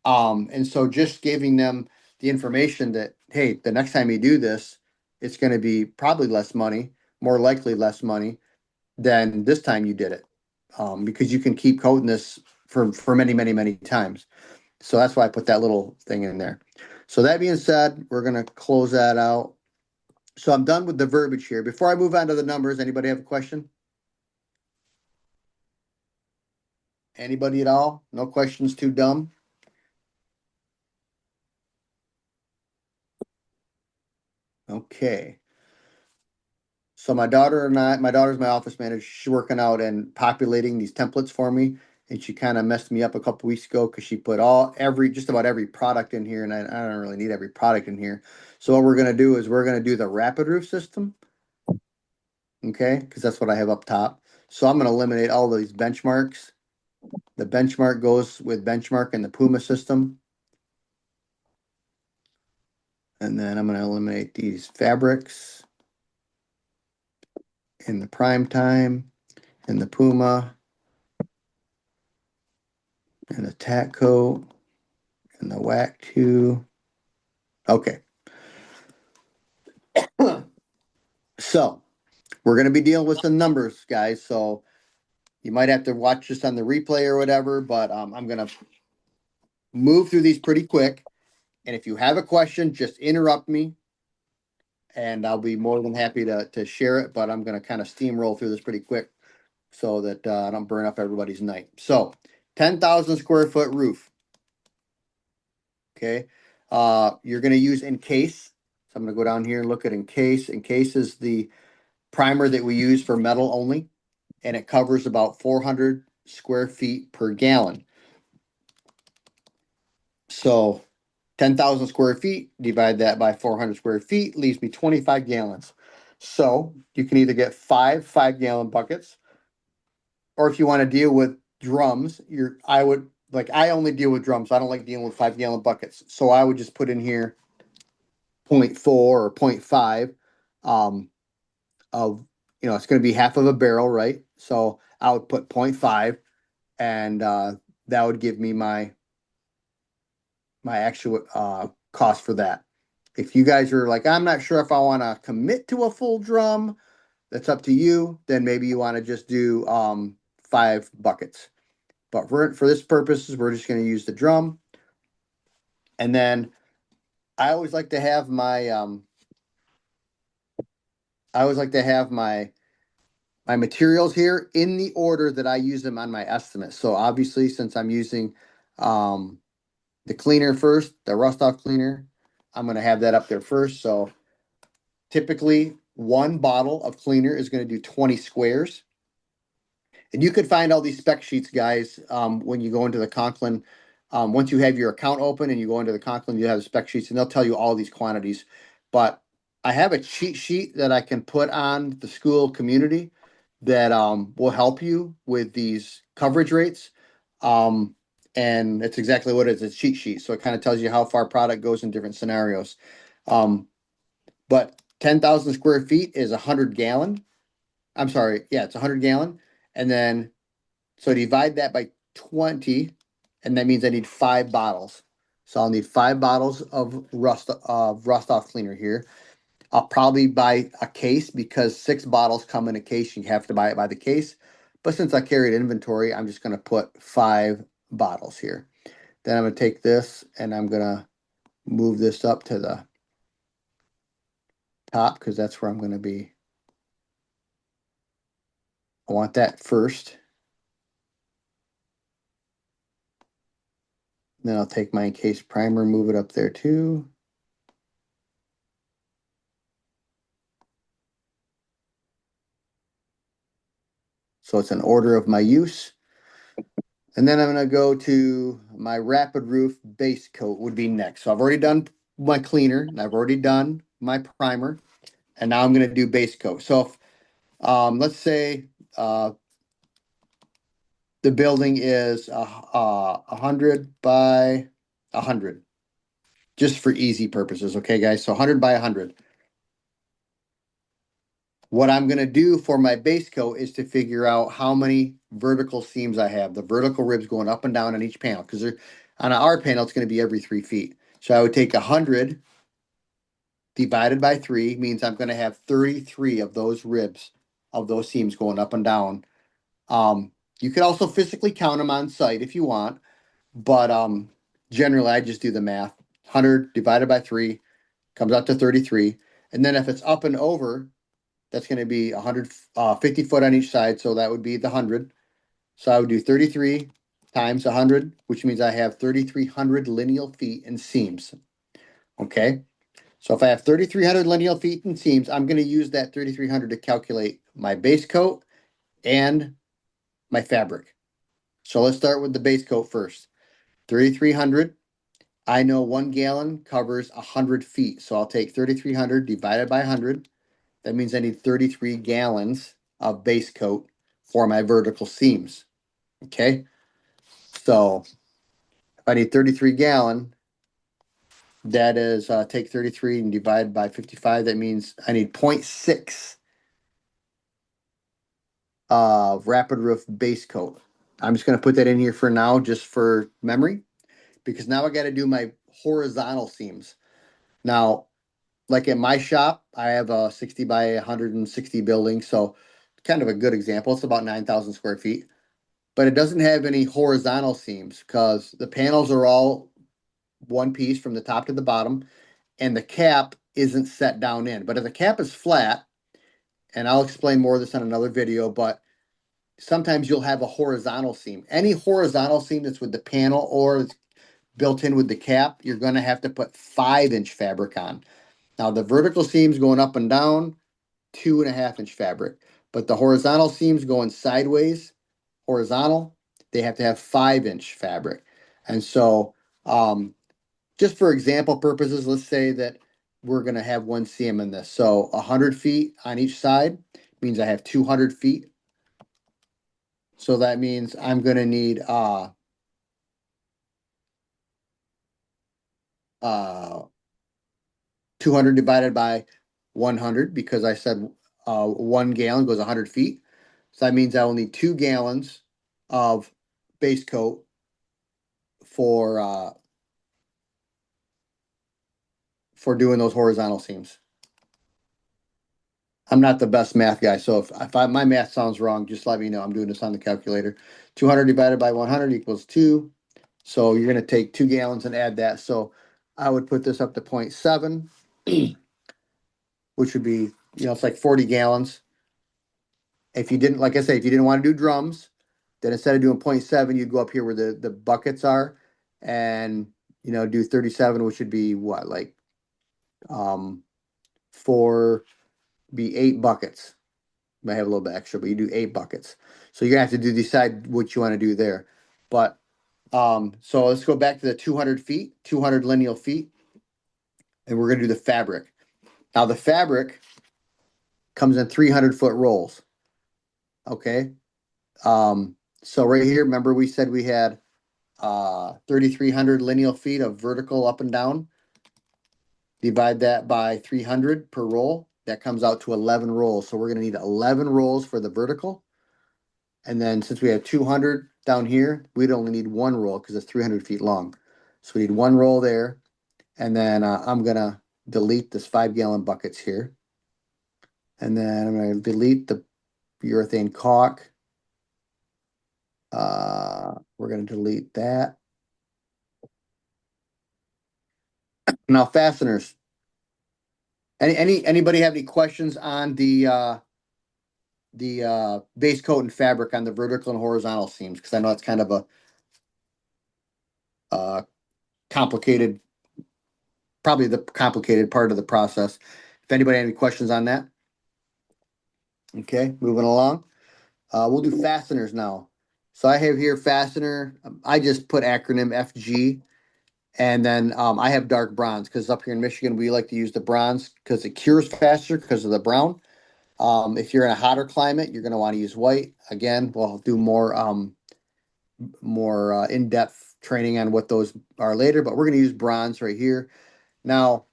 And so just giving them the information that, hey, the next time you do this, it's going to be probably less money, more likely less money than this time you did it. Because you can keep coding this for many, many, many times. So that's why I put that little thing in there. So that being said, we're going to close that out. So I'm done with the verbiage here. Before I move on to the numbers, anybody have a question? Anybody at all? No questions too dumb? Okay. So my daughter and my daughter's my office manager. She's working out and populating these templates for me. And she kind of messed me up a couple weeks ago because she put just about every product in here. And I don't really need every product in here. So what we're going to do is we're going to do the Rapid Roof system. Okay. Because that's what I have up top. So I'm going to eliminate all these benchmarks. The benchmark goes with benchmark in the Puma system. And then I'm going to eliminate these fabrics in the Prime Time, in the Puma, and the tack coat, and the whack 2. Okay. So we're going to be dealing with some numbers, guys. So you might have to watch this on the replay or whatever, but I'm going to move through these pretty quick. And if you have a question, just interrupt me and I'll be more than happy to share it. But I'm going to kind of steamroll through this pretty quick so that I don't burn up everybody's night. So 10,000 square foot roof. Okay. You're going to use Encase. So I'm going to go down here and look at Encase. Encase is the primer that we use for metal only, and it covers about 400 square feet per gallon. So 10,000 square feet, divide that by 400 square feet, leaves me 25 gallons. So you can either get 5 gallon buckets, or if you want to deal with drums, I only deal with drums. I don't like dealing with 5 gallon buckets. So I would just put in here 0.4 or 0.5 of, it's going to be half of a barrel, right? So I would put 0.5, and that would give me my actual cost for that. If you guys are like, I'm not sure if I want to commit to a full drum, that's up to you. Then maybe you want to just do 5 buckets. But for this purposes, we're just going to use the drum. And then I always like to have my materials here in the order that I use them on my estimate. So obviously, since I'm using the cleaner first, the rust off cleaner, I'm going to have that up there first. So typically 1 bottle of cleaner is going to do 20 squares. And you could find all these spec sheets, guys, when you go into the Conklin. Once you have your account open and you go into the Conklin, you have the spec sheets, and they'll tell you all these quantities. But I have a cheat sheet that I can put on the school community that will help you with these coverage rates. And it's exactly what it is. It's a cheat sheet. So it kind of tells you how far product goes in different scenarios. but 10,000 square feet is 100 gallon. I'm sorry, yeah, it's 100 gallon. And then, so divide that by 20, and that means I need 5 bottles. So I'll need 5 bottles of rust off cleaner here. I'll probably buy a case because 6 bottles come in a case. You have to buy it by the case. But since I carried inventory, I'm just gonna put 5 bottles here. Then I'm gonna take this and I'm gonna move this up to the top because that's where I'm gonna be. I want that first. Then I'll take my encased primer, move it up there too. So it's an order of my use. And then I'm gonna go to my Rapid Roof base coat would be next. So I've already done my cleaner and I've already done my primer. And now I'm gonna do base coat. So if, let's say, the building is 100 by 100, just for easy purposes. Okay, guys, so 100 by 100. What I'm gonna do for my base coat is to figure out how many vertical seams I have, the vertical ribs going up and down on each panel, because they're on our panel, it's gonna be every 3 feet. So I would take 100 divided by 3 means I'm gonna have 33 of those ribs of those seams going up and down. You could also physically count them on site if you want, but generally I just do the math. 100 divided by 3 comes out to 33. And then if it's up and over, that's going to be 150 foot on each side. So that would be the 100. So I would do 33 times 100, which means I have 3,300 lineal feet in seams. Okay. So if I have 3,300 lineal feet in seams, I'm going to use that 3,300 to calculate my base coat and my fabric. So let's start with the base coat first. 3,300. I know 1 gallon covers 100 feet. So I'll take 3,300 divided by 100. That means I need 33 gallons of base coat for my vertical seams. Okay. So if I need 33 gallon, that is take 33 and divide by 55. That means I need 0.6 of Rapid Roof base coat. I'm just going to put that in here for now, just for memory, because now I got to do my horizontal seams. Now, like at my shop, I have a 60 by 160 building. So kind of a good example. It's about 9,000 square feet, but it doesn't have any horizontal seams because the panels are all one piece from the top to the bottom and the cap isn't set down in. But if the cap is flat, and I'll explain more of this on another video, but sometimes you'll have a horizontal seam. Any horizontal seam that's with the panel or it's built in with the cap, you're going to have to put 5-inch fabric on. Now the vertical seams going up and down, 2.5-inch fabric, but the horizontal seams going sideways, horizontal, they have to have 5-inch fabric. And so, just for example purposes, let's say that we're gonna have one seam in this. So 100 feet on each side means I have 200 feet. So that means I'm gonna need, 200 divided by 100 because I said 1 gallon goes 100 feet. So that means I will need 2 gallons of base coat for doing those horizontal seams. I'm not the best math guy, so if my math sounds wrong, just let me know. I'm doing this on the calculator. 200 divided by 100 equals 2. So you're going to take 2 gallons and add that. So I would put this up to 0.7, which would be, it's like 40 gallons. If you didn't, like I say, if you didn't want to do drums, then instead of doing 0.7, you'd go up here where the buckets are and, do 37, which would be what, like, 4, be 8 buckets. Might have a little bit extra, but you do 8 buckets. So you're gonna have to decide what you want to do there. But, so let's go back to the 200 feet, 200 lineal feet, and we're gonna do the fabric. Now the fabric comes in 300-foot rolls. Okay. So right here, remember we said we had 3,300 lineal feet of vertical up and down. divide that by 300 per roll. That comes out to 11 rolls. So we're gonna need 11 rolls for the vertical. And then since we have 200 down here, we'd only need one roll because it's 300 feet long. So we need one roll there. And then I'm gonna delete this 5-gallon buckets here. And then I'm gonna delete the urethane caulk. We're gonna delete that. Now fasteners. Anybody have any questions on the base coat and fabric on the vertical and horizontal seams? Because I know it's kind of a complicated, probably the complicated part of the process. If anybody had any questions on that. Okay, moving along. We'll do fasteners now. So I have here fastener. I just put acronym FG. And then I have dark bronze because up here in Michigan, we like to use the bronze because it cures faster because of the brown. If you're in a hotter climate, you're going to want to use white. Again, we'll do more in-depth training on what those are later, but we're going to use bronze right here. Now,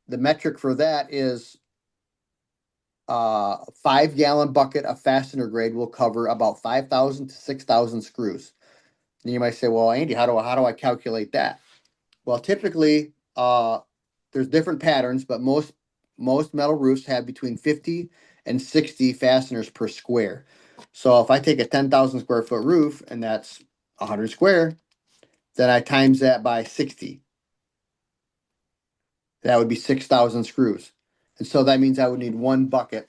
the metric for that is 5-gallon bucket of fastener grade will cover about 5,000 to 6,000 screws. And you might say, well, Andy, how do I calculate that? Well, typically, there's different patterns, but most metal roofs have between 50 and 60 fasteners per square. So if I take a 10,000 square foot roof and that's 100 square, then I times that by 60. That would be 6,000 screws. And so that means I would need one bucket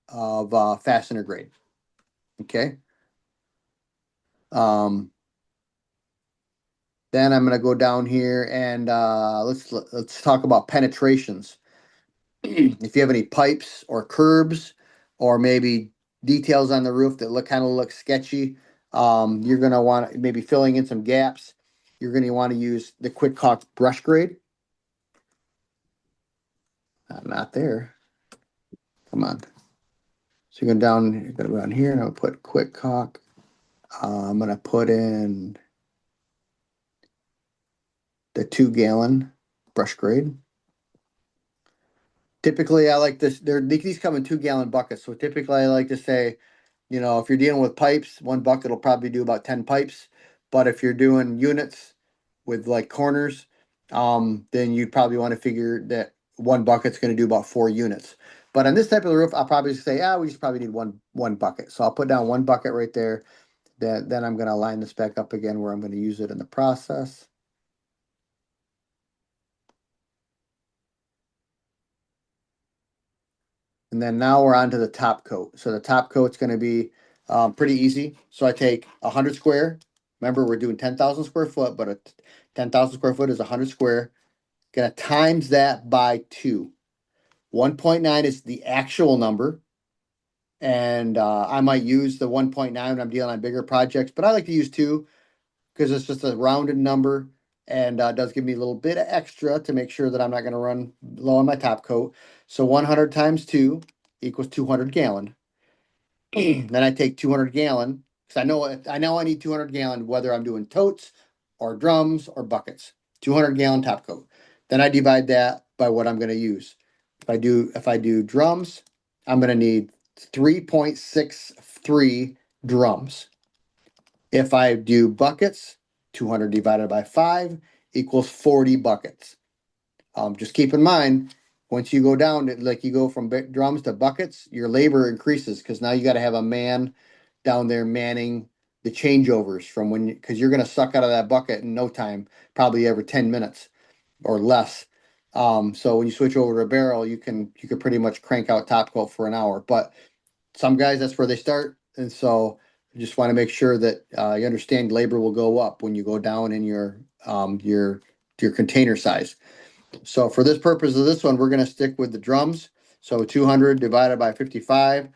of fastener grade. Okay. Then I'm going to go down here and let's talk about penetrations. If you have any pipes or curbs or maybe details on the roof that look sketchy, you're going to want maybe filling in some gaps. You're going to want to use the Quick Caulk brush grade. Not there. Come on. So you're going to go down here and I'll put Quick Caulk. I'm going to put in the 2-gallon brush grade. Typically, I like this. These come in 2-gallon buckets. So typically, I like to say, if you're dealing with pipes, one bucket will probably do about 10 pipes. But if you're doing units with like corners, then you'd probably want to figure that one bucket's going to do about 4 units. But on this type of roof, I'll probably say, we just probably need one bucket. So I'll put down one bucket right there. Then I'm going to line this back up again where I'm going to use it in the process. And then now we're on to the top coat. So the top coat's going to be pretty easy. So I take 100 square. Remember, we're doing 10,000 square foot, but a 10,000 square foot is 100 square. Going to times that by 2. 1.9 is the actual number. And I might use the 1.9 when I'm dealing on bigger projects, but I like to use 2 because it's just a rounded number and does give me a little bit of extra to make sure that I'm not going to run low on my top coat. So 100 times 2 equals 200 gallon. Then I take 200 gallon because I know I need 200 gallon whether I'm doing totes or drums or buckets. 200 gallon top coat. Then I divide that by what I'm going to use. If I do drums, I'm going to need 3.63 drums. If I do buckets, 200 divided by 5 equals 40 buckets. Just keep in mind, once you go down, like you go from drums to buckets, your labor increases because now you got to have a man down there manning the changeovers from because you're going to suck out of that bucket in no time, probably every 10 minutes or less. So when you switch over to a barrel, you can pretty much crank out top coat for an hour. But some guys, that's where they start, and so I just want to make sure that you understand labor will go up when you go down in your container size. So for this purpose of this one, we're going to stick with the drums. So 200 divided by 55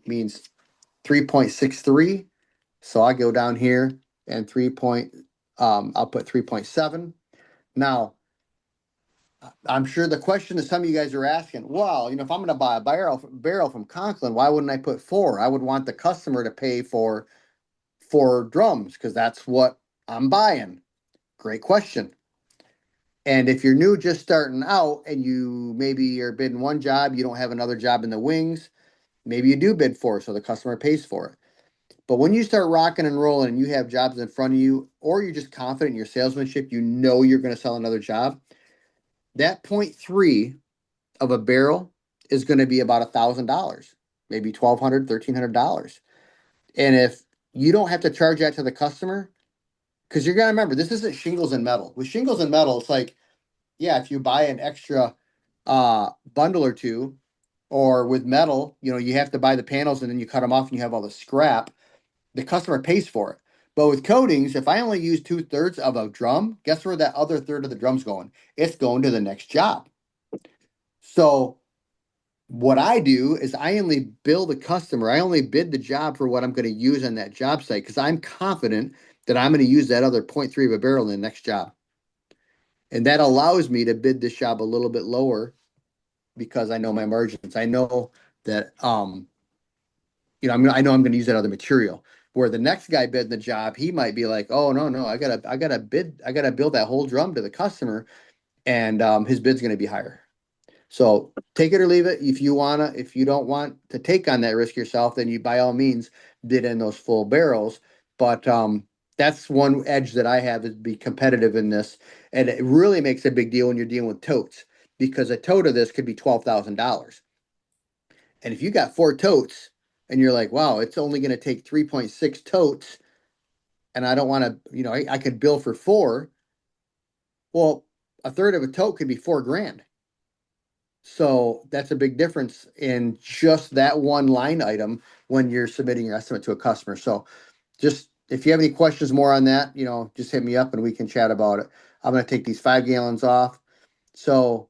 means 3.63. So I go down here and I'll put 3.7. Now, I'm sure the question that some of you guys are asking, well, if I'm going to buy a barrel from Conklin, why wouldn't I put 4? I would want the customer to pay for 4 drums because that's what I'm buying. Great question. And if you're new, just starting out, and you maybe are bidding one job, you don't have another job in the wings, maybe you do bid for it, so the customer pays for it. But when you start rocking and rolling and you have jobs in front of you, or you're just confident in your salesmanship, you know you're going to sell another job, that 0.3 of a barrel is going to be about $1,000, maybe $1,200, $1,300. And if you don't have to charge that to the customer, because you're going to remember, this isn't shingles and metal. With shingles and metal, it's like, yeah, if you buy an extra bundle or two, or with metal, you have to buy the panels and then you cut them off and you have all the scrap. The customer pays for it. But with coatings, if I only use 2/3 of a drum, guess where that other third of the drum's going? It's going to the next job. So what I do is I only bill the customer. I only bid the job for what I'm going to use on that job site because I'm confident that I'm going to use that other 0.3 of a barrel in the next job. And that allows me to bid this job a little bit lower because I know my margins. I know that I know I'm going to use that other material. Where the next guy bidding the job, he might be like, "Oh no, I gotta build that whole drum to the customer, and his bid's going to be higher." So take it or leave it. If you don't want to take on that risk yourself, then you by all means bid in those full barrels. But that's one edge that I have, is be competitive in this, and it really makes a big deal when you're dealing with totes, because a tote of this could be $12,000. And if you got 4 totes and you're like, wow, it's only going to take 3.6 totes, and I don't want to, I could bill for 4. Well, a third of a tote could be $4,000. So that's a big difference in just that one line item when you're submitting your estimate to a customer. So just if you have any questions more on that, just hit me up and we can chat about it. I'm going to take these 5 gallons off. So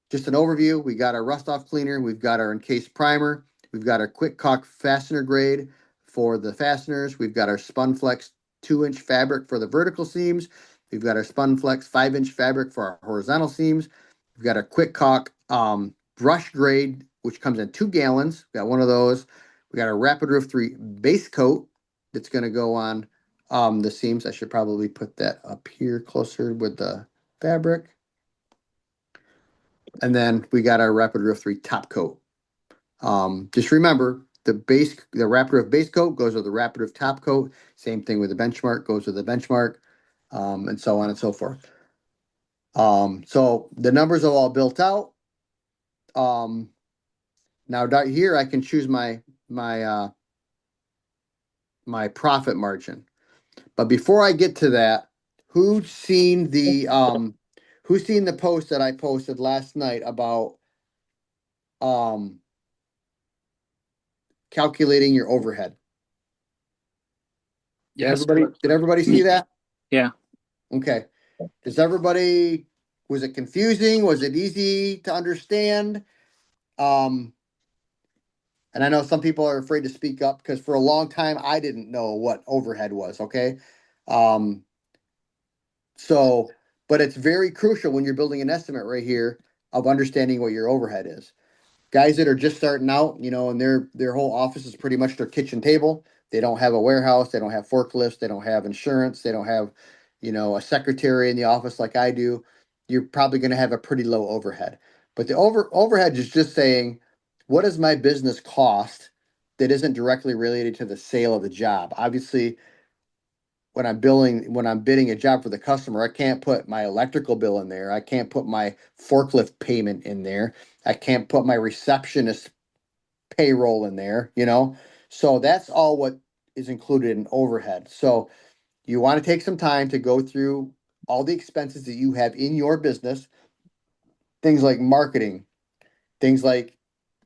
just an overview, we got our rust off cleaner, we've got our encased primer, we've got our quick caulk fastener grade for the fasteners, we've got our Spunflex 2-inch fabric for the vertical seams, we've got our Spunflex 5-inch fabric for our horizontal seams, we've got our quick caulk brush grade, which comes in 2 gallons, we've got one of those, we got our Rapid Roof 3 base coat that's going to go on the seams. I should probably put that up here closer with the fabric. And then we got our Rapid Roof 3 top coat. Just remember, the Rapid Roof base coat goes with the Rapid Roof top coat. Same thing with the Benchmark, goes with the Benchmark, and so on and so forth. So the numbers are all built out. Now down here I can choose my profit margin. But before I get to that, who's seen the post that I posted last night about calculating your overhead? Yes. Did everybody see that? Yeah. Okay. Was it confusing? Was it easy to understand? And I know some people are afraid to speak up because for a long time I didn't know what overhead was. Okay. Um, so, but it's very crucial when you're building an estimate right here of understanding what your overhead is. Guys that are just starting out, and their whole office is pretty much their kitchen table. They don't have a warehouse, they don't have forklifts, they don't have insurance, they don't have, a secretary in the office like I do. You're probably going to have a pretty low overhead. But the overhead is just saying, what does my business cost that isn't directly related to the sale of the job? Obviously, when I'm bidding a job for the customer, I can't put my electrical bill in there. I can't put my forklift payment in there. I can't put my receptionist payroll in there. So that's all what is included in overhead. So you want to take some time to go through all the expenses that you have in your business, things like marketing, things like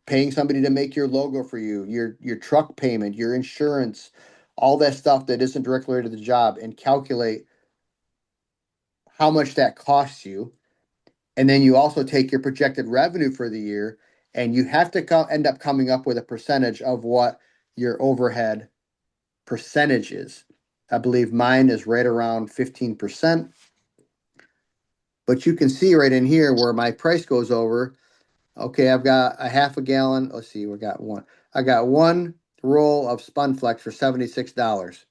paying somebody to make your logo for you, your truck payment, your insurance, all that stuff that isn't directly related to the job, and calculate how much that costs you. And then you also take your projected revenue for the year, and you have to end up coming up with a percentage of what your overhead percentage is. I believe mine is right around 15%. But you can see right in here where my price goes over. Okay, I've got a half a gallon. Let's see, I got one roll of Spunflex for $76.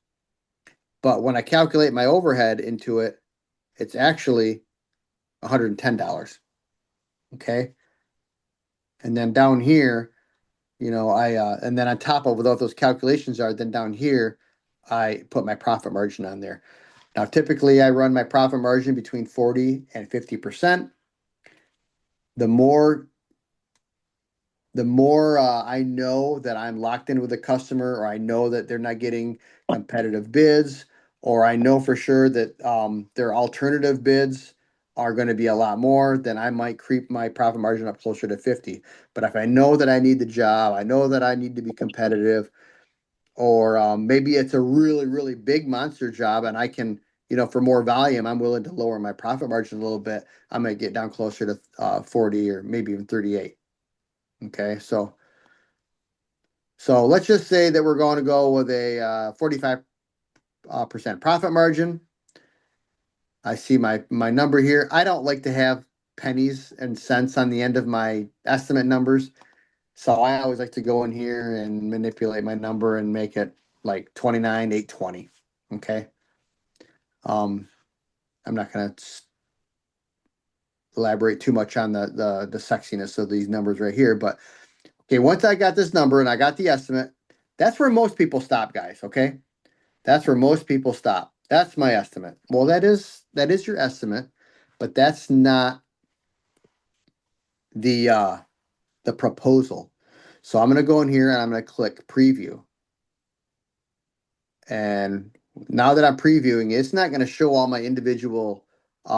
But when I calculate my overhead into it, it's actually $110. Okay. And then down here, and then on top of what those calculations are, then down here, I put my profit margin on there. Now, typically I run my profit margin between 40 and 50%. The more I know that I'm locked in with a customer, or I know that they're not getting competitive bids, or I know for sure that their alternative bids are going to be a lot more, then I might creep my profit margin up closer to 50. But if I know that I need the job, I know that I need to be competitive, or maybe it's a really, really big monster job and I can, for more volume, I'm willing to lower my profit margin a little bit. I might get down closer to 40 or maybe even 38. Okay, so let's just say that we're going to go with a 45% profit margin. I see my number here. I don't like to have pennies and cents on the end of my estimate numbers. So I always like to go in here and manipulate my number and make it like 29,820. Okay. I'm not going to elaborate too much on the sexiness of these numbers right here, but okay, once I got this number and I got the estimate, that's where most people stop, guys. Okay. That's where most people stop. That's my estimate. Well, that is your estimate, but that's not the proposal. So I'm going to go in here and I'm going to click preview. And now that I'm previewing, it's not going to show all my individual,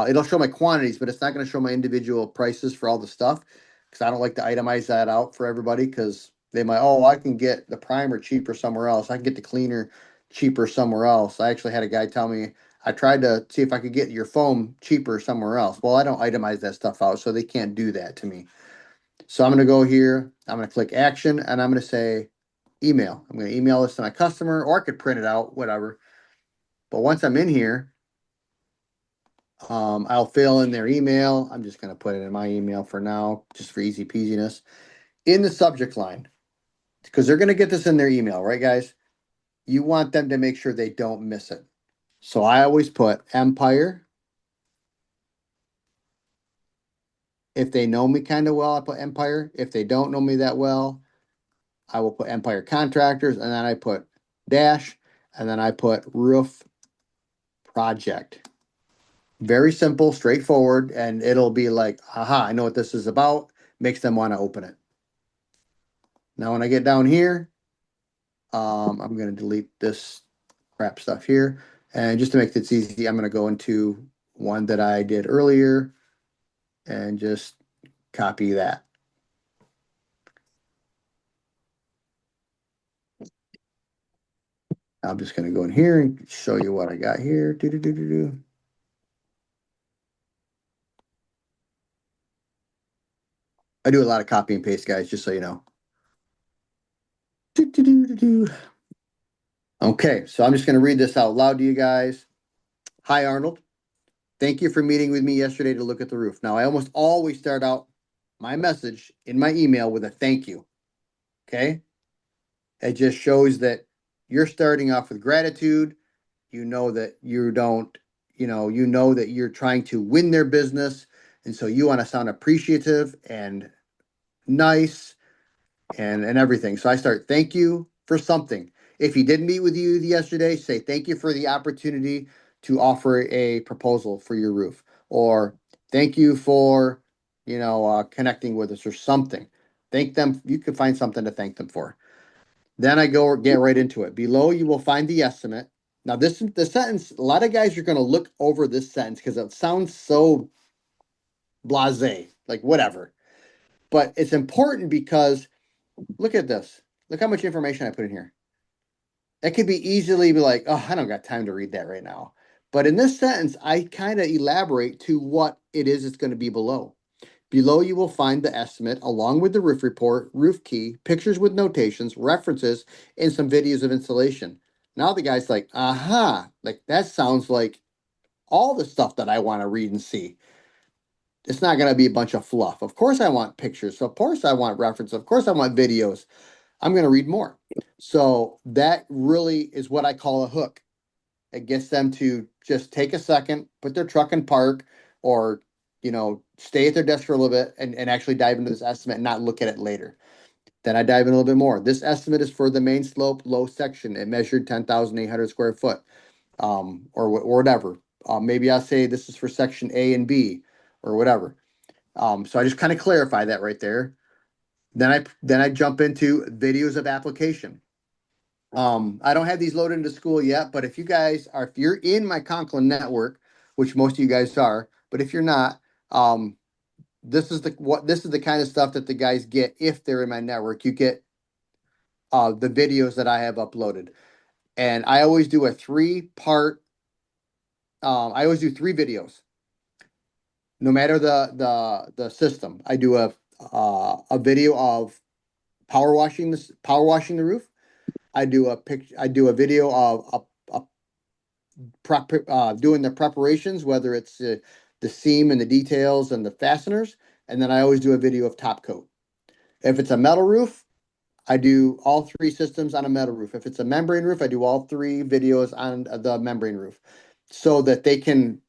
it'll show my quantities, but it's not going to show my individual prices for all the stuff, because I don't like to itemize that out for everybody, because they might, oh, I can get the primer cheaper somewhere else. I can get the cleaner cheaper somewhere else. I actually had a guy tell me, I tried to see if I could get your foam cheaper somewhere else. Well, I don't itemize that stuff out, so they can't do that to me. So I'm going to go here, I'm going to click action, and I'm going to say email. I'm going to email this to my customer, or I could print it out, whatever. But once I'm in here, I'll fill in their email. I'm just going to put it in my email for now, just for easy peasiness. In the subject line, because they're going to get this in their email, right, guys? You want them to make sure they don't miss it. So I always put Empire. If they know me kind of well, I put Empire. If they don't know me that well, I will put Empire Contractors, and then I put dash, and then I put roof project. Very simple, straightforward, and it'll be like, aha, I know what this is about. Makes them want to open it. Now, when I get down here, I'm going to delete this crap stuff here. And just to make this easy, I'm going to go into one that I did earlier and just copy that. I'm just going to go in here and show you what I got here. I do a lot of copy and paste, guys, just so you know. Okay, so I'm just going to read this out loud to you guys. Hi, Arnold. Thank you for meeting with me yesterday to look at the roof. Now, I almost always start out my message in my email with a thank you. Okay? It just shows that you're starting off with gratitude. You know that you don't, you know that you're trying to win their business. And so you want to sound appreciative and nice and everything. So I start, thank you for something. If he didn't meet with you yesterday, say thank you for the opportunity to offer a proposal for your roof, or thank you for, connecting with us, or something. Thank them. You can find something to thank them for. Then I go get right into it. Below, you will find the estimate. Now, the sentence, a lot of guys are going to look over this sentence because it sounds so blasé, like whatever. But it's important because look at this. Look how much information I put in here. That could be easily be like, oh, I don't got time to read that right now. But in this sentence, I kind of elaborate to what it is it's going to be below. Below, you will find the estimate along with the roof report, roof key, pictures with notations, references, and some videos of installation. Now the guy's like, aha, like that sounds like all the stuff that I want to read and see. It's not going to be a bunch of fluff. Of course, I want pictures. Of course, I want reference. Of course, I want videos. I'm going to read more. So that really is what I call a hook. It gets them to just take a second, put their truck in park, or stay at their desk for a little bit and actually dive into this estimate and not look at it later. Then I dive in a little bit more. This estimate is for the main slope low section. It measured 10,800 square foot, or whatever. Maybe I'll say this is for section A and B or whatever. So I just kind of clarify that right there. Then I jump into videos of application. I don't have these loaded into school yet, but if you're in my Conklin network, which most of you guys are, but if you're not, this is the kind of stuff that the guys get if they're in my network. You get the videos that I have uploaded, and I always do a 3-part. I always do 3 videos, no matter the system. I do a video of power washing the roof. I do a video of doing the preparations, whether it's the seam and the details and the fasteners, and then I always do a video of top coat. If it's a metal roof, I do all 3 systems on a metal roof. If it's a membrane roof, I do all 3 videos on the membrane roof, so that they can,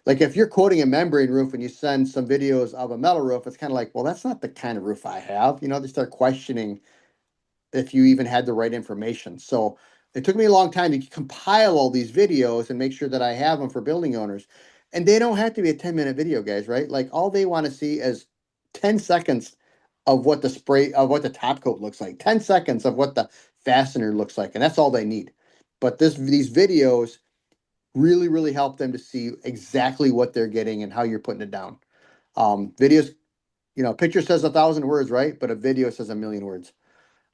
like, if you're quoting a membrane roof and you send some videos of a metal roof, it's kind of like, well, that's not the kind of roof I have. They start questioning if you even had the right information. So it took me a long time to compile all these videos and make sure that I have them for building owners. And they don't have to be a 10-minute video, guys, right? Like, all they want to see is 10 seconds of what the top coat looks like, 10 seconds of what the fastener looks like. And that's all they need. But these videos really, really help them to see exactly what they're getting and how you're putting it down. Videos, picture says 1,000 words, right? But a video says 1,000,000 words.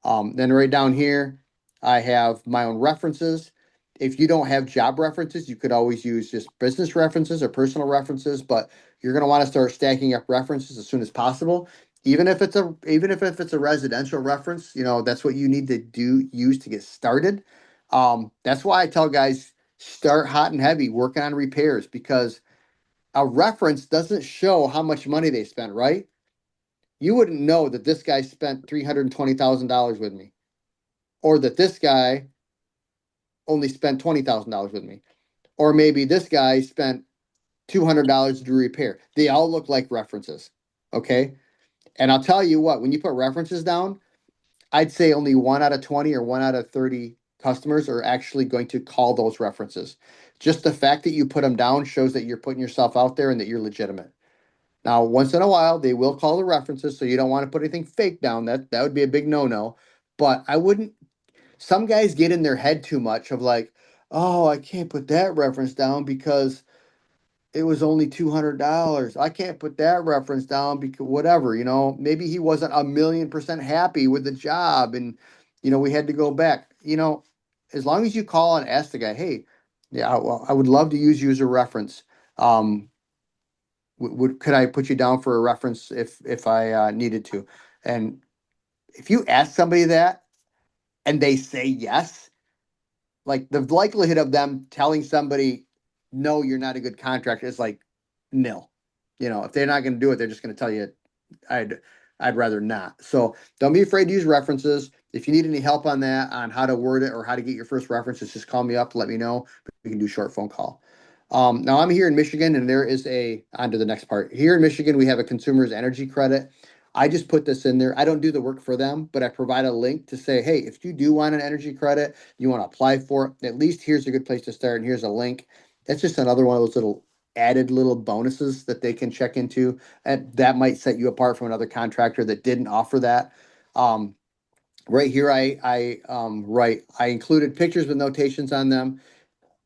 Then right down here, I have my own references. If you don't have job references, you could always use just business references or personal references, but you're going to want to start stacking up references as soon as possible. Even if it's a residential reference, that's what you need to use to get started. That's why I tell guys, start hot and heavy, working on repairs, because a reference doesn't show how much money they spent, right? You wouldn't know that this guy spent $320,000 with me, or that this guy only spent $20,000 with me, or maybe this guy spent $200 to do repair. They all look like references, okay? And I'll tell you what, when you put references down, I'd say only 1 out of 20 or 1 out of 30 customers are actually going to call those references. Just the fact that you put them down shows that you're putting yourself out there and that you're legitimate. Now, once in a while, they will call the references, so you don't want to put anything fake down. That would be a big no-no. But I wouldn't. Some guys get in their head too much of like, oh, I can't put that reference down because it was only $200. I can't put that reference down because whatever, maybe he wasn't 1,000,000% happy with the job, and we had to go back. As long as you call and ask the guy, hey, yeah, well, I would love to use you as a reference. Could I put you down for a reference if I needed to? And if you ask somebody that and they say yes, like, the likelihood of them telling somebody no, you're not a good contractor is like nil. If they're not going to do it, they're just going to tell you, I'd I'd rather not. So don't be afraid to use references. If you need any help on that, on how to word it or how to get your first references, just call me up, let me know. We can do a short phone call. Now I'm here in Michigan, and there is on to the next part. Here in Michigan, we have a consumer's energy credit. I just put this in there. I don't do the work for them, but I provide a link to say, hey, if you do want an energy credit, you want to apply for it, at least here's a good place to start, and here's a link. That's just another one of those added little bonuses that they can check into, and that might set you apart from another contractor that didn't offer that. Um, right here, I included pictures with notations on them.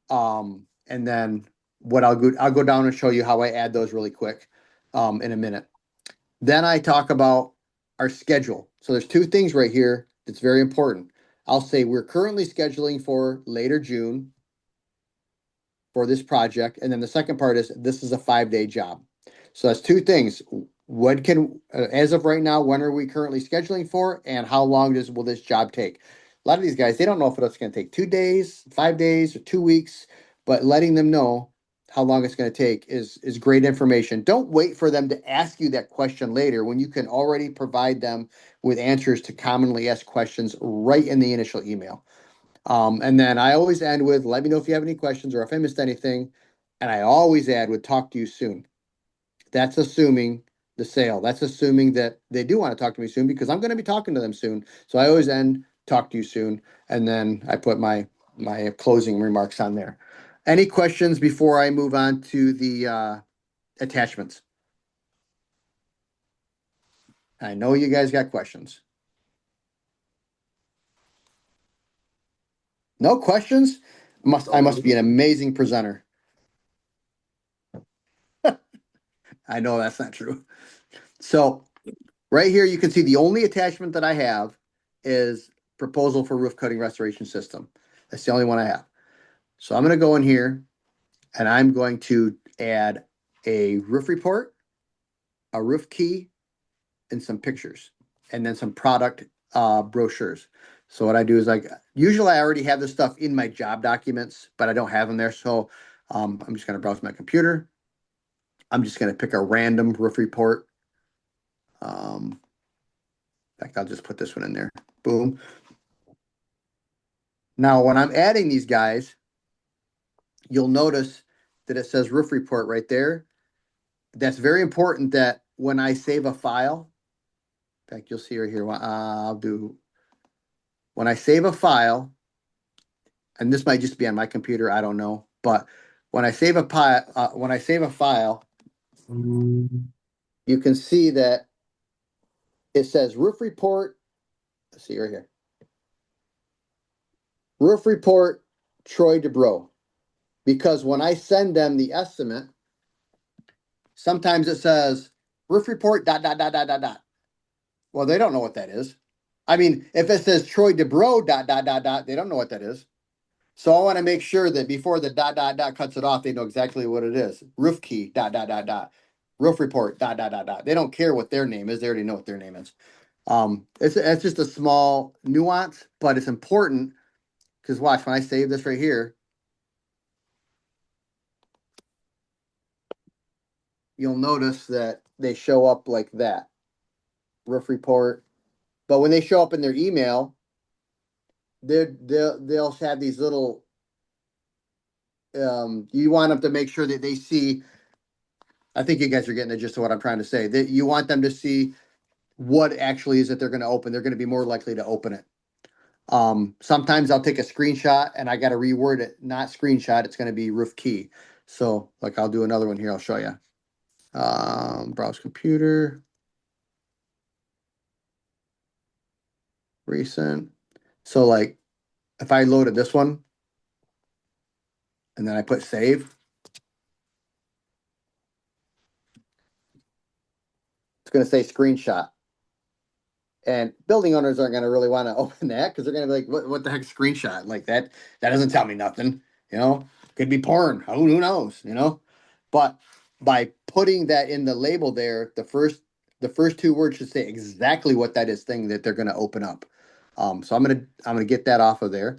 And then I'll go down and show you how I add those really quick in a minute. Then I talk about our schedule. So there's 2 things right here that's very important. I'll say we're currently scheduling for later June for this project. And then the second part is this is a 5-day job. So that's 2 things. As of right now, when are we currently scheduling for, and how long will this job take? A lot of these guys, they don't know if it's going to take 2 days, 5 days, or 2 weeks, but letting them know how long it's going to take is great information. Don't wait for them to ask you that question later when you can already provide them with answers to commonly asked questions right in the initial email. And then I always end with, let me know if you have any questions or if I missed anything. And I always add with, talk to you soon. That's assuming the sale. That's assuming that they do want to talk to me soon because I'm going to be talking to them soon. So I always end talk to you soon, and then I put my closing remarks on there. Any questions before I move on to the attachments? I know you guys got questions. No questions? I must be an amazing presenter. I know that's not true. So right here, you can see the only attachment that I have is proposal for roof cutting restoration system. That's the only one I have. So I'm going to go in here and I'm going to add a roof report, a roof key, and some pictures, and then some product brochures. So what I do is like, usually I already have this stuff in my job documents, but I don't have them there. So I'm just going to browse my computer. I'm just going to pick a random roof report. In fact, I'll just put this one in there. Boom. Now, when I'm adding these guys, you'll notice that it says roof report right there. That's very important that when I save a file, in fact, you'll see right here, I'll do, when I save a file, and this might just be on my computer, I don't know, but when I save a file, you can see that it says roof report. Let's see right here. Roof report Troy DeBro. Because when I send them the estimate, sometimes it says roof report dot dot dot dot dot dot. Well, they don't know what that is. I mean, if it says Troy DeBro dot dot dot dot, they don't know what that is. So I want to make sure that before the dot dot dot cuts it off, they know exactly what it is. Roof key dot dot dot dot. Roof report dot dot dot dot. They don't care what their name is. They already know what their name is. It's just a small nuance, but it's important because watch when I save this right here, you'll notice that they show up like that. Roof report. But when they show up in their email, they'll have these little you want them to make sure that they see. I think you guys are getting the gist of what I'm trying to say. That you want them to see what actually is that they're going to open. They're going to be more likely to open it. Sometimes I'll take a screenshot and I got to reword it. Not screenshot. It's going to be roof key. So like I'll do another one here. I'll show you. Browse computer. Recent. So like if I loaded this one and then I put save, it's going to say screenshot. And building owners aren't going to really want to open that because they're going to be like, what the heck screenshot? Like that doesn't tell me nothing, could be porn. Who knows, but by putting that in the label there, the first two words should say exactly what that is thing that they're going to open up. So I'm going to get that off of there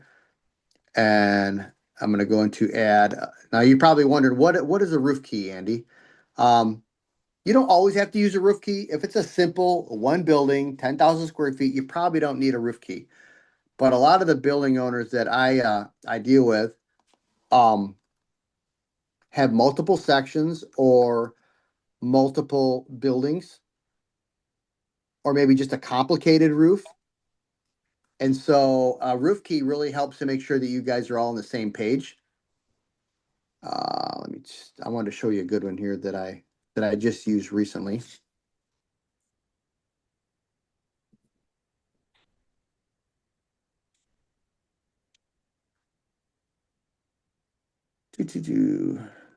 and I'm going to go into add. Now you probably wondered what is a roof key, Andy? You don't always have to use a roof key. If it's a simple one building, 10,000 square feet, you probably don't need a roof key. But a lot of the building owners that I deal with have multiple sections or multiple buildings, or maybe just a complicated roof. And so a roof key really helps to make sure that you guys are all on the same page. I wanted to show you a good one here that I just used recently.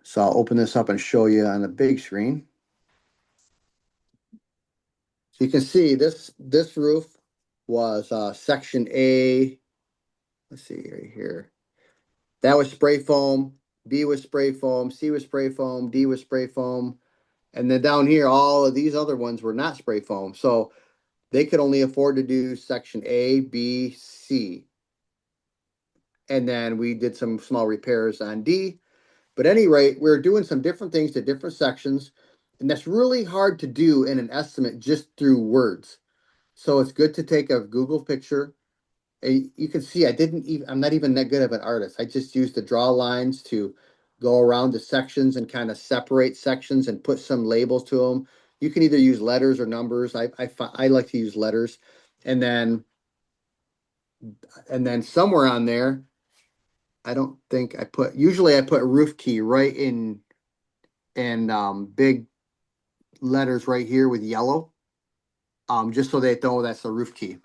So I'll open this up and show you on the big screen. So you can see this roof was section A. Let's see right here. That was spray foam. B was spray foam. C was spray foam. D was spray foam. And then down here, all of these other ones were not spray foam. So they could only afford to do section A, B, C. And then we did some small repairs on D. But at any rate, we're doing some different things to different sections. And that's really hard to do in an estimate just through words. So it's good to take a Google picture. And you can see I'm not even that good of an artist. I just used to draw lines to go around the sections and kind of separate sections and put some labels to them. You can either use letters or numbers. I like to use letters. And then somewhere on there, I don't think usually I put roof key right in big letters right here with yellow. Just so they know that's the roof key.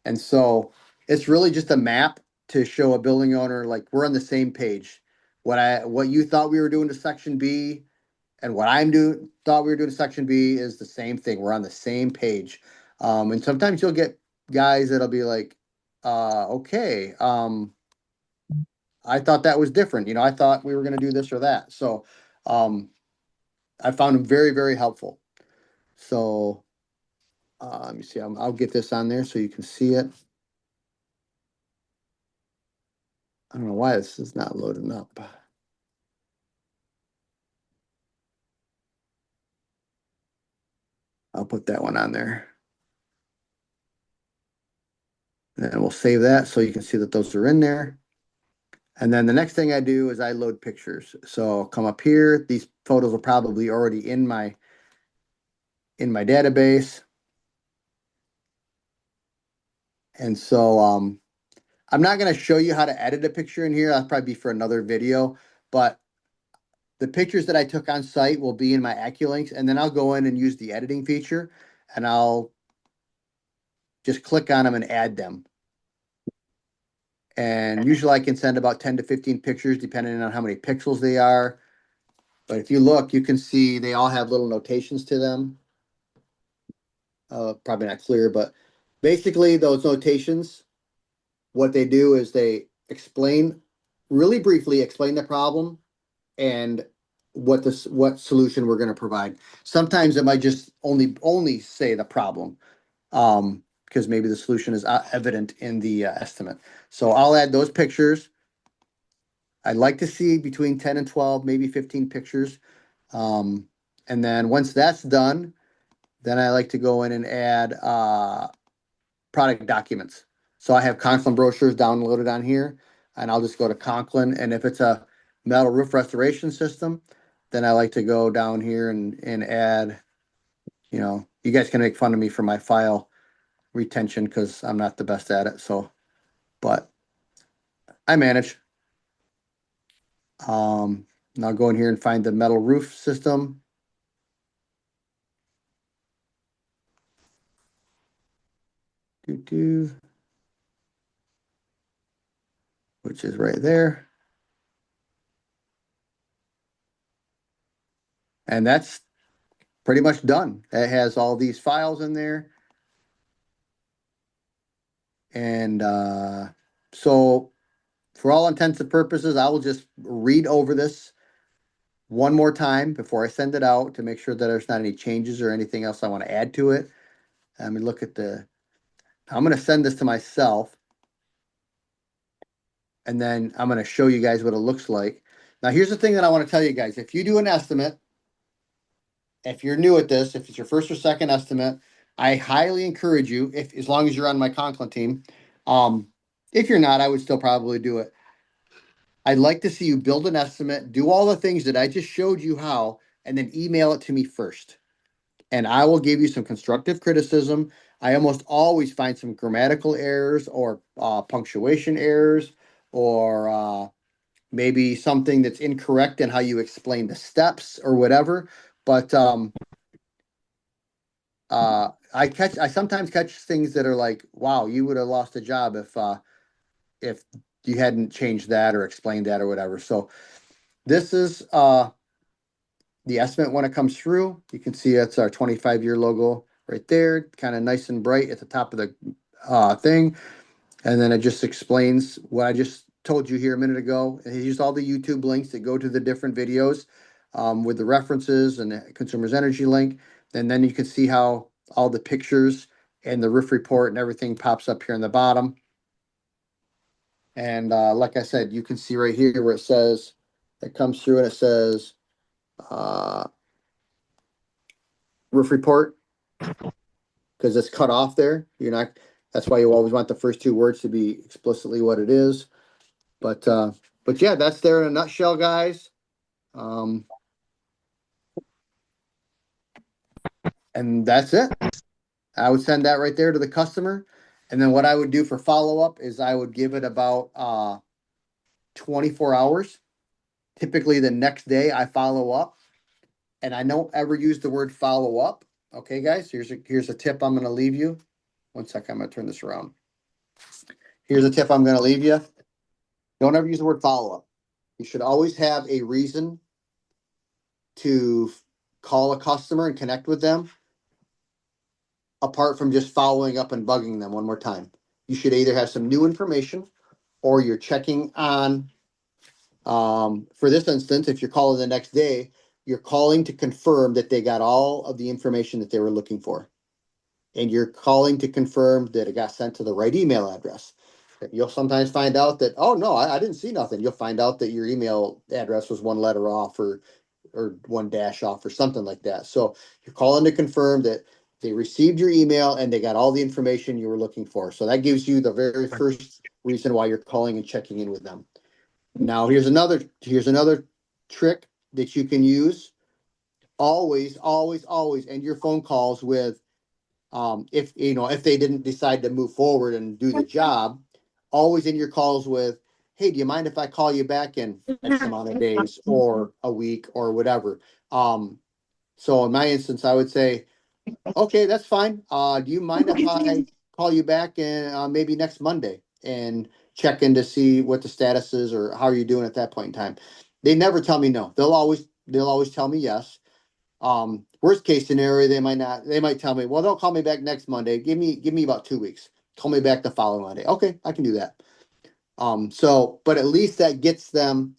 And so it's really just a map to show a building owner, like, we're on the same page. What you thought we were doing to section B and what thought we were doing to section B is the same thing. We're on the same page. And sometimes you'll get guys that'll be like, okay, I thought that was different. I thought we were going to do this or that. So, I found them very, very helpful. So, let me see. I'll get this on there so you can see it. I don't know why this is not loading up. I'll put that one on there. And we'll save that so you can see that those are in there. And then the next thing I do is I load pictures. So I'll come up here. These photos are probably already in my database. And so I'm not going to show you how to edit a picture in here. That'll probably be for another video. But the pictures that I took on site will be in my AccuLinks. And then I'll go in and use the editing feature. And I'll just click on them and add them. And usually I can send about 10 to 15 pictures depending on how many pixels they are. But if you look, you can see they all have little notations to them. Probably not clear, but basically those notations, what they do is they really briefly explain the problem and what solution we're going to provide. Sometimes it might just only say the problem. Because maybe the solution is evident in the estimate. So I'll add those pictures. I'd like to see between 10 and 12, maybe 15 pictures. And then once that's done, then I like to go in and add product documents. So I have Conklin brochures downloaded on here, and I'll just go to Conklin. And if it's a metal roof restoration system, then I like to go down here and add, you guys can make fun of me for my file retention because I'm not the best at it. So, but I manage. Now go in here and find the metal roof system. Which is right there. And that's pretty much done. It has all these files in there. And so for all intents and purposes, I will just read over this one more time before I send it out to make sure that there's not any changes or anything else I want to add to it. Let me look at I'm going to send this to myself. And then I'm going to show you guys what it looks like. Now, here's the thing that I want to tell you guys. If you do an estimate, if you're new at this, if it's your first or second estimate, I highly encourage you, as long as you're on my Conklin team. If you're not, I would still probably do it. I'd like to see you build an estimate, do all the things that I just showed you how, and then email it to me first. And I will give you some constructive criticism. I almost always find some grammatical errors or punctuation errors or maybe something that's incorrect in how you explain the steps or whatever. But I sometimes catch things that are like, wow, you would have lost a job if you hadn't changed that or explained that or whatever. So this is the estimate when it comes through. You can see it's our 25-year logo right there, kind of nice and bright at the top of the thing. And then it just explains what I just told you here a minute ago. And he used all the YouTube links that go to the different videos with the references and the Consumers Energy link. And then you can see how all the pictures and the roof report and everything pops up here in the bottom. And like I said, you can see right here where it comes through and it says roof report, because it's cut off there. That's why you always want the first two words to be explicitly what it is. But But yeah, that's there in a nutshell, guys. And that's it. I would send that right there to the customer. And then what I would do for follow-up is I would give it about 24 hours. Typically the next day I follow up, and I don't ever use the word follow up. Okay, guys, here's a tip I'm gonna leave you. One second, I'm gonna turn this around. Here's a tip I'm gonna leave you. Don't ever use the word follow up. You should always have a reason to call a customer and connect with them, apart from just following up and bugging them one more time. You should either have some new information, or you're checking on, for this instance, if you're calling the next day, you're calling to confirm that they got all of the information that they were looking for. And you're calling to confirm that it got sent to the right email address. You'll sometimes find out that, oh no, I didn't see nothing. You'll find out that your email address was one letter off, or one dash off, or something like that. So you're calling to confirm that they received your email and they got all the information you were looking for. So that gives you the very first reason why you're calling and checking in with them. Now, here's another trick that you can use. Always end your phone calls with, if they didn't decide to move forward and do the job, always end your calls with, hey, do you mind if I call you back in X amount of days or a week or whatever? So in my instance, I would say, okay, that's fine. Do you mind if I call you back in maybe next Monday and check in to see what the status is or how are you doing at that point in time? They never tell me no. They'll always tell me yes. Worst case scenario, they might tell me, well, don't call me back next Monday. Give me about 2 weeks. Call me back the following Monday. Okay, I can do that. But at least that gets them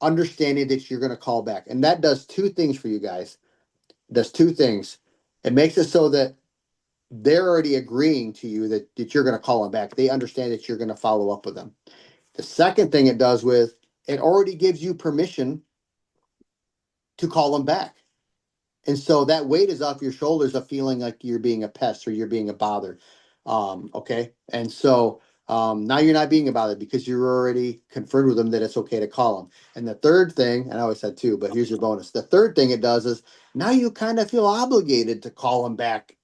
understanding that you're going to call back. And that does two things for you guys. It does two things. It makes it so that they're already agreeing to you that you're going to call them back. They understand that you're going to follow up with them. The second thing it does it already gives you permission to call them back. And so that weight is off your shoulders of feeling like you're being a pest or you're being a bother. Okay. And so now you're not being a bother because you're already confirmed with them that it's okay to call them. And the third thing, and I always said two, but here's your bonus. The third thing it does is now you kind of feel obligated to call them back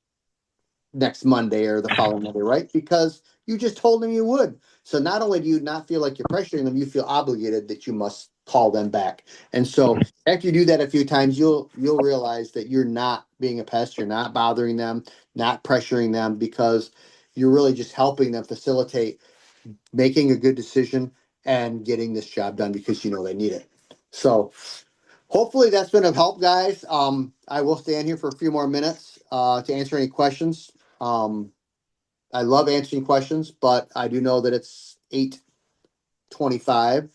next Monday or the following Monday, right? Because you just told them you would. So not only do you not feel like you're pressuring them, you feel obligated that you must call them back. And so after you do that a few times, you'll realize that you're not being a pest, you're not bothering them, not pressuring them, because you're really just helping them facilitate making a good decision and getting this job done because you know they need it. So hopefully that's been of help, guys. I will stand here for a few more minutes to answer any questions. I love answering questions, but I do know that it's 8:25.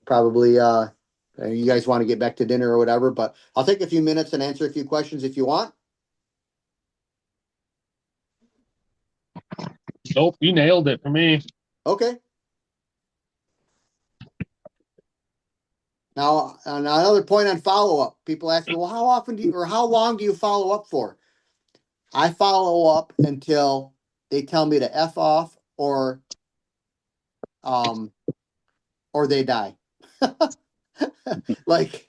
Probably you guys want to get back to dinner or whatever, but I'll take a few minutes and answer a few questions if you want. Nope, you nailed it for me. Okay. Now, another point on follow-up. People ask me, well, how often or how long do you follow up for? I follow up until they tell me to F off or they die. Like,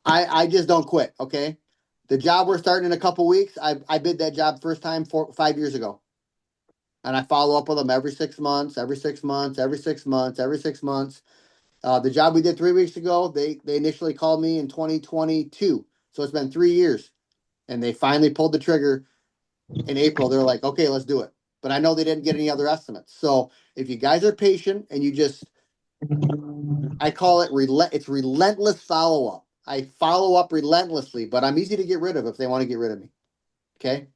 I just don't quit. Okay. The job we're starting in a couple weeks, I bid that job first time 5 years ago. And I follow up with them every 6 months, every 6 months, every 6 months, every 6 months. The job we did 3 weeks ago, they initially called me in 2022. So it's been 3 years. And they finally pulled the trigger in April. They're like, okay, let's do it. But I know they didn't get any other estimates. So if you guys are patient and you just, I call it it's relentless follow-up. I follow up relentlessly, but I'm easy to get rid of if they want to get rid of me. Okay.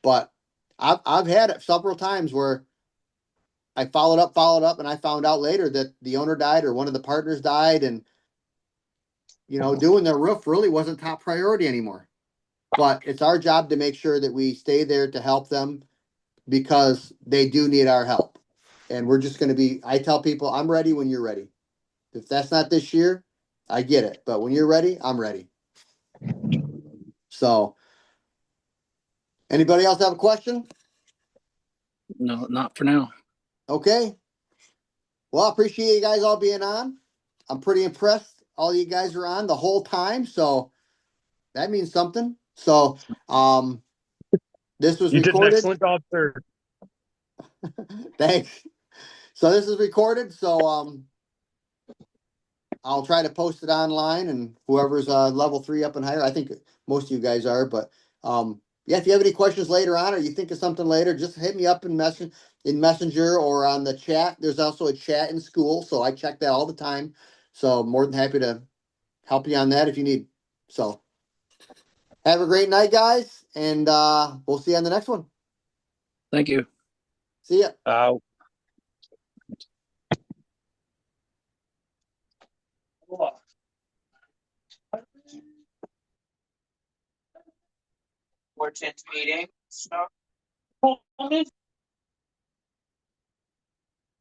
But I've had it several times where I followed up, and I found out later that the owner died or one of the partners died, and doing their roof really wasn't top priority anymore. But it's our job to make sure that we stay there to help them because they do need our help. And we're just going to I tell people, I'm ready when you're ready. If that's not this year, I get it. But when you're ready, I'm ready. So, anybody else have a question? No, not for now. Okay. Well, I appreciate you guys all being on. I'm pretty impressed. All you guys are on the whole time, so that means something. So, this was You did an recorded. excellent job, sir. Thanks. So this is recorded. So, I'll try to post it online, and whoever's level 3 up and higher, I think most of you guys are. But yeah, if you have any questions later on, or you think of something later, just hit me up in Messenger or on the chat. There's also a chat in school, so I check that all the time. So more than happy to help you on that if you need. So have a great night, guys, and we'll see you on the next one. Thank you. See ya. Important meeting. So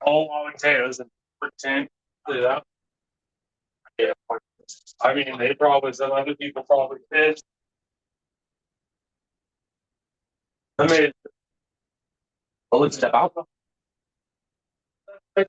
All I would say is pretend that. Yeah. I mean, they probably, some other people probably did. I mean, well, let's step out. I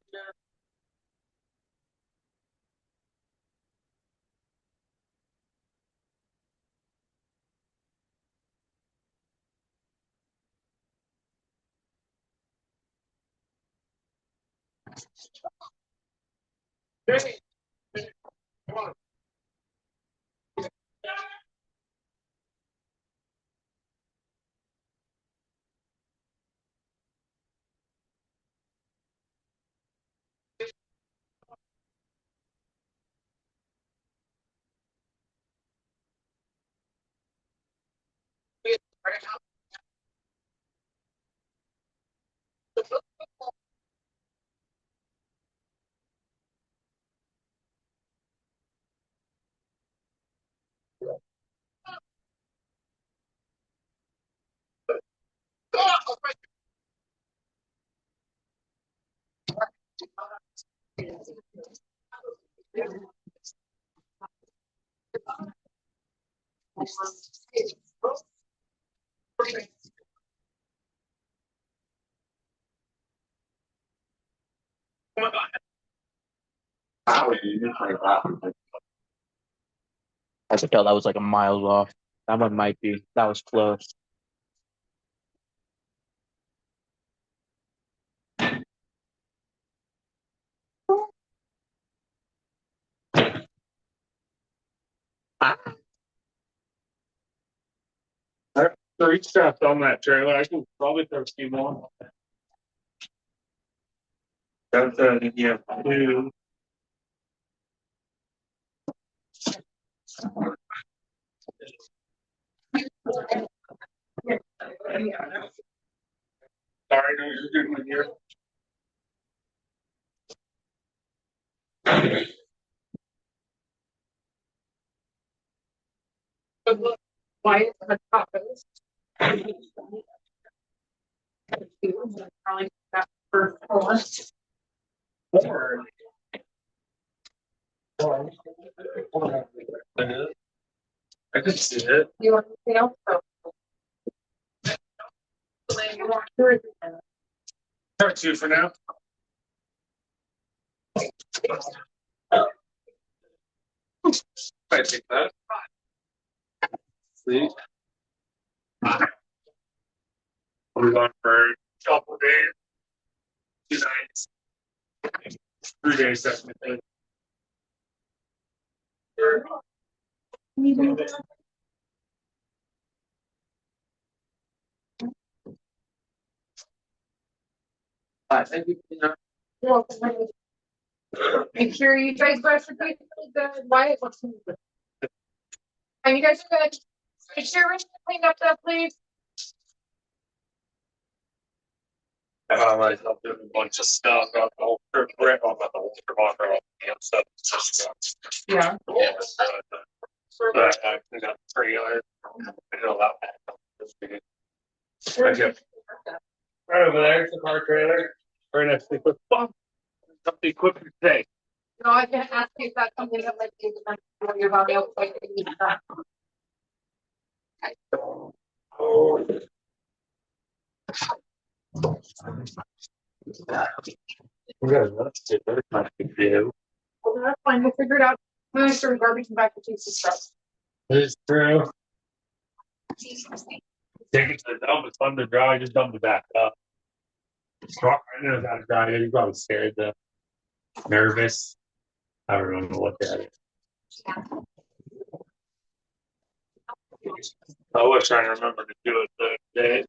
could tell that was like a mile off. That one might be. That was close. three straps on that trailer. I can probably throw a few more. That's yeah, two. Sorry, no, you're good one here. Why is the tacos? Probably that first one. Four. I could see it. You want anything else? Try two for now. I take that. See? We're going for a couple days, 2 nights, 3 days, technically. Thank you. Make sure you guys brush your teeth really good. Why? And you guys are good. Make sure everything's cleaned up that please. I found myself doing a bunch of stuff about the whole trip, about the whole trip on and stuff. Yeah. Yeah, but I actually got the trailer. I did a lot. I kept right over there, it's the car trailer. Right next to the fuck. Something equipment today. No, I can ask you if that's something that like you when you're about to like you need that. Yeah, that's it. That's not a big deal. Well, that's fine, we'll figure it out. I'm gonna start garbage and back to Tuesday stuff. It's true. Take it to the dump, it's fun to dry, just dump it back up. I know how to dry it, you probably scared the nervous. I don't know what that is. I was trying to remember to do it the day.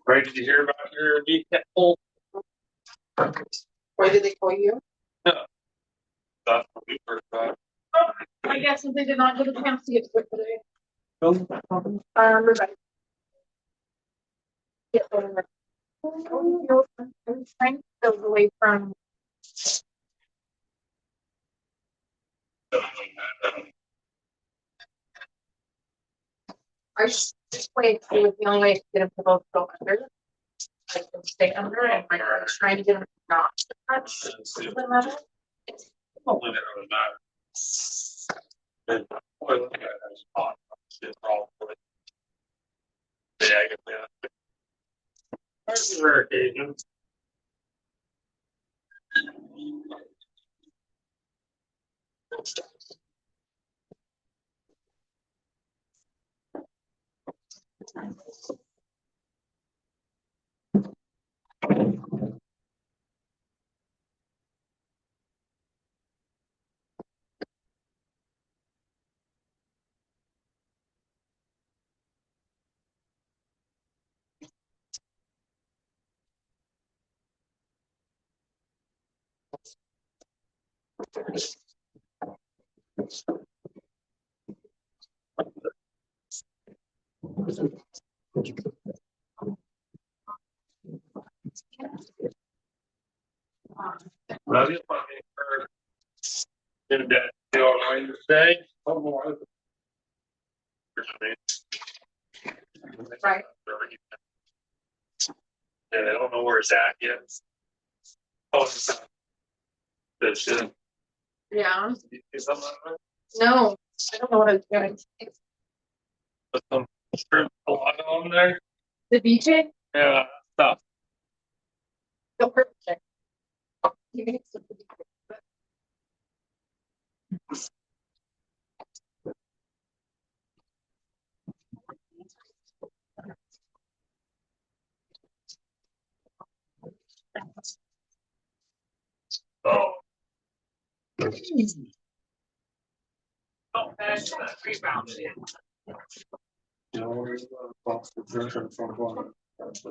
Right, did you hear about your VCAT poll? Why did they call you? That's what we heard about. I guess if they did not get a chance to get to it today. Rebecca. Yeah, whatever. I'm trying to go away from. I just wait, it was the only way to get them to both go under. I can stay under and like I was trying to get them not to touch the metal. Don't let it really matter. And, well, look at it, it's hot. It's all good. Yeah, I get that. There's the rare occasions. Love you, fucking bird. Did that deal on Wednesday? Oh, more. Right. And I don't know where it's at yet. Oh, it's that shit. Yeah, Is something like no, I don't know what I was doing. that? Some shrimp fillet on there? The BJ, Yeah, stuff. the perfect. You need some. Oh. Oh, that's rebound. You know, where's the box of drink in front of one? That's it.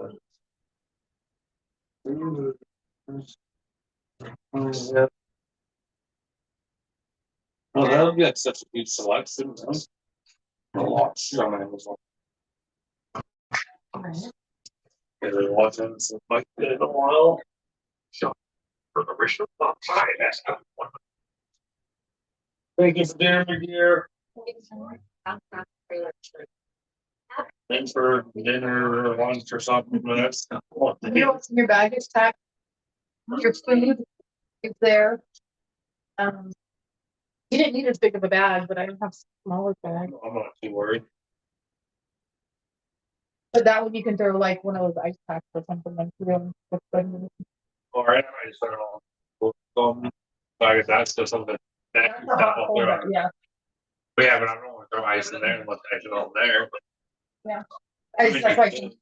Yeah. Well, that'll such a good selection. A lot of shit on Amazon. Because it wasn't so much in a while. So, for the original top five, that's not one. Thank you for dinner, my dear. Thanks for dinner or lunch or something, but that's not one. You know what's in your bag is packed? Your food is there. You didn't need as big of a bag, but I have a smaller bag. I'm not too worried. But that one you can throw like one of those ice packs or something like that. All right, I just don't know. I guess that's just something that That's a hot folder, yeah. But yeah, but I don't want to throw ice in there and let the all there. That's why I think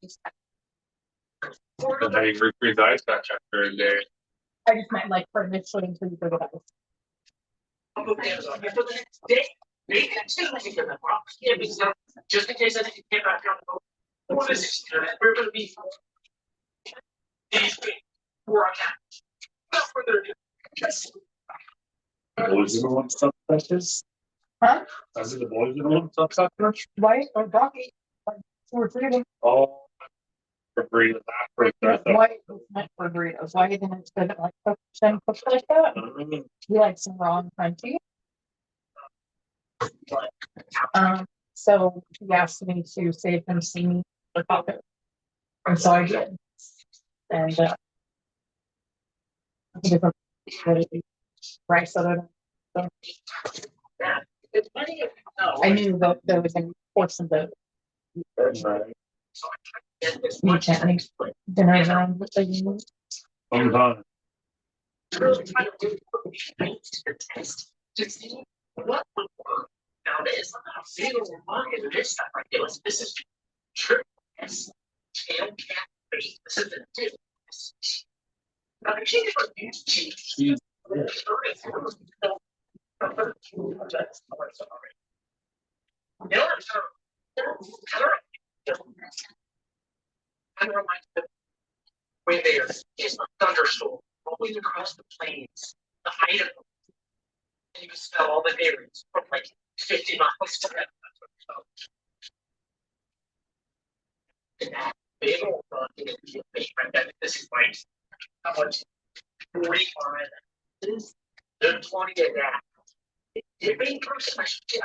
But how you refreeze the ice patch after a day. I just meant like for initially until you go to that. Just in case I think you came back on. What is this? We're gonna be. Where I can. Without further ado. Yes. The boys are the ones stuff touches? Huh? I said the boys are the ones stuff touches? White or broccoli? Like, two or three of them. Oh. For free, the back for White was meant for burritos. Why didn't it spend it like cooked like that? You like some raw and crunchy? So he asked me to save him some for pocket. And so I did. And right, so Yeah. It's money. No. I knew that there was a portion of the That's right. So I try to get this me much. chatting, then I around with the union. I'm done. Really trying to do the test to see what would work. Nowadays, I'm not seeing the market of this stuff like this is true. Yes. Tail cat face. This is the difference. Now, the key for these cheese. Way there is a thunderstorm rolling across the plains, the height of, and you can smell all the neighbors from like 50 miles to that. And that big old right there. This is like how much 45 is there's 20 at that. It made person I should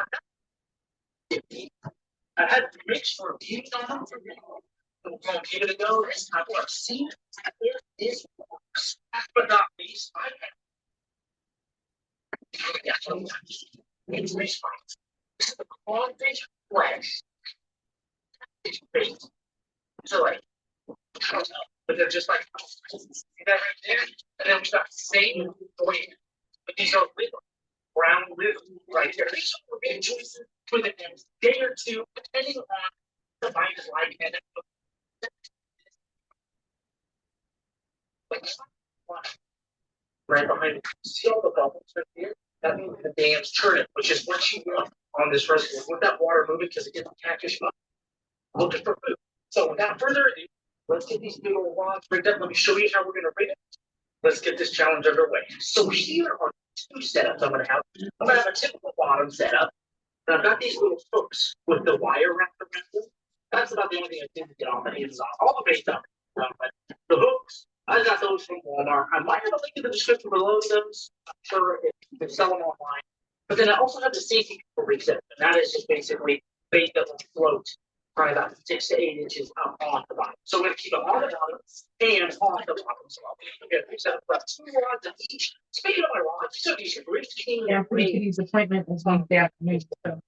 I had mixed for beauty on them for me. I'm gonna give it a go. This time I've seen it. This works. Last but not least, I have it's response. This is the crawfish flesh. It's baked. So like, I don't know, but they're just like see that right there, and then we got the same way, but these are liver, brown liver right there. These are being choices for the next day or two, depending on the bite is like and right behind it. See all the bubbles right here? That means the dam's turning, which is what you want on this reservoir. Want that water moving because it gets the catfish up. Looking for food. So without further ado, let's get these big old rods rigged up. Let me show you how we're gonna rig it. Let's get this challenge underway. So here are two setups I'm gonna have. I'm gonna have a typical bottom setup. And I've got these little hooks with the wire wrapped around them. That's about the only thing I didn't get on the Amazon. All the base stuff. But the hooks, I got those from Walmart. I might have a link in the description below those. I'm sure if you can sell them online. But then I also have the safety reset, and that is just basically bait that will float probably about 6 to 8 inches up on the bottom. So we're gonna keep it on the bottom and on the bottom. So I'm gonna fix that about 2 rods of each. Speaking of my rods, so these are great. Yeah, for today's appointment is Wednesday afternoon, so.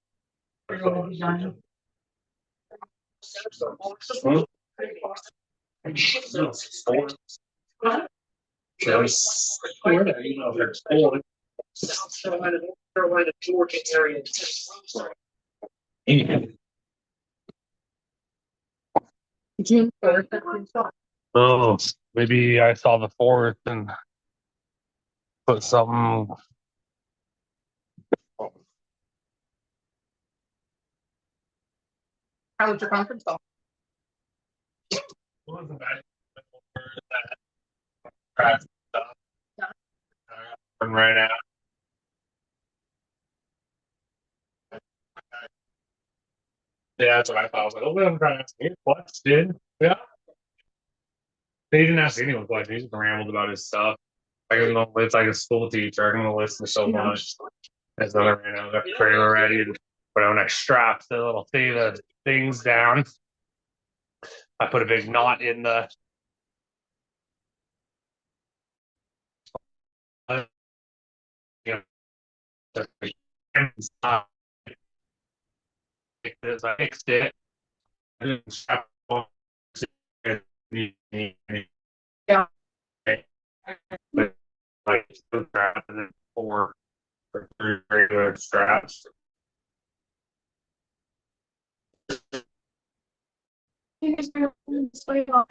South Carolina, North Carolina, Georgia area. June 4th. Oh, maybe I saw the 4th and put something. How was your conference call? Wasn't bad. Crack stuff. Right now. Yeah, that's what I thought. I was like, oh, I'm trying to ask me questions, dude. Yeah. They didn't ask anyone questions. He just rambled about his stuff. Like, it's like a school teacher. I'm gonna listen so much. As then I ran out of the trailer ready and put on next straps the little thing, the things down. I put a big knot in the I fixed it. Yeah. But like four or three regular straps. You guys are this way off.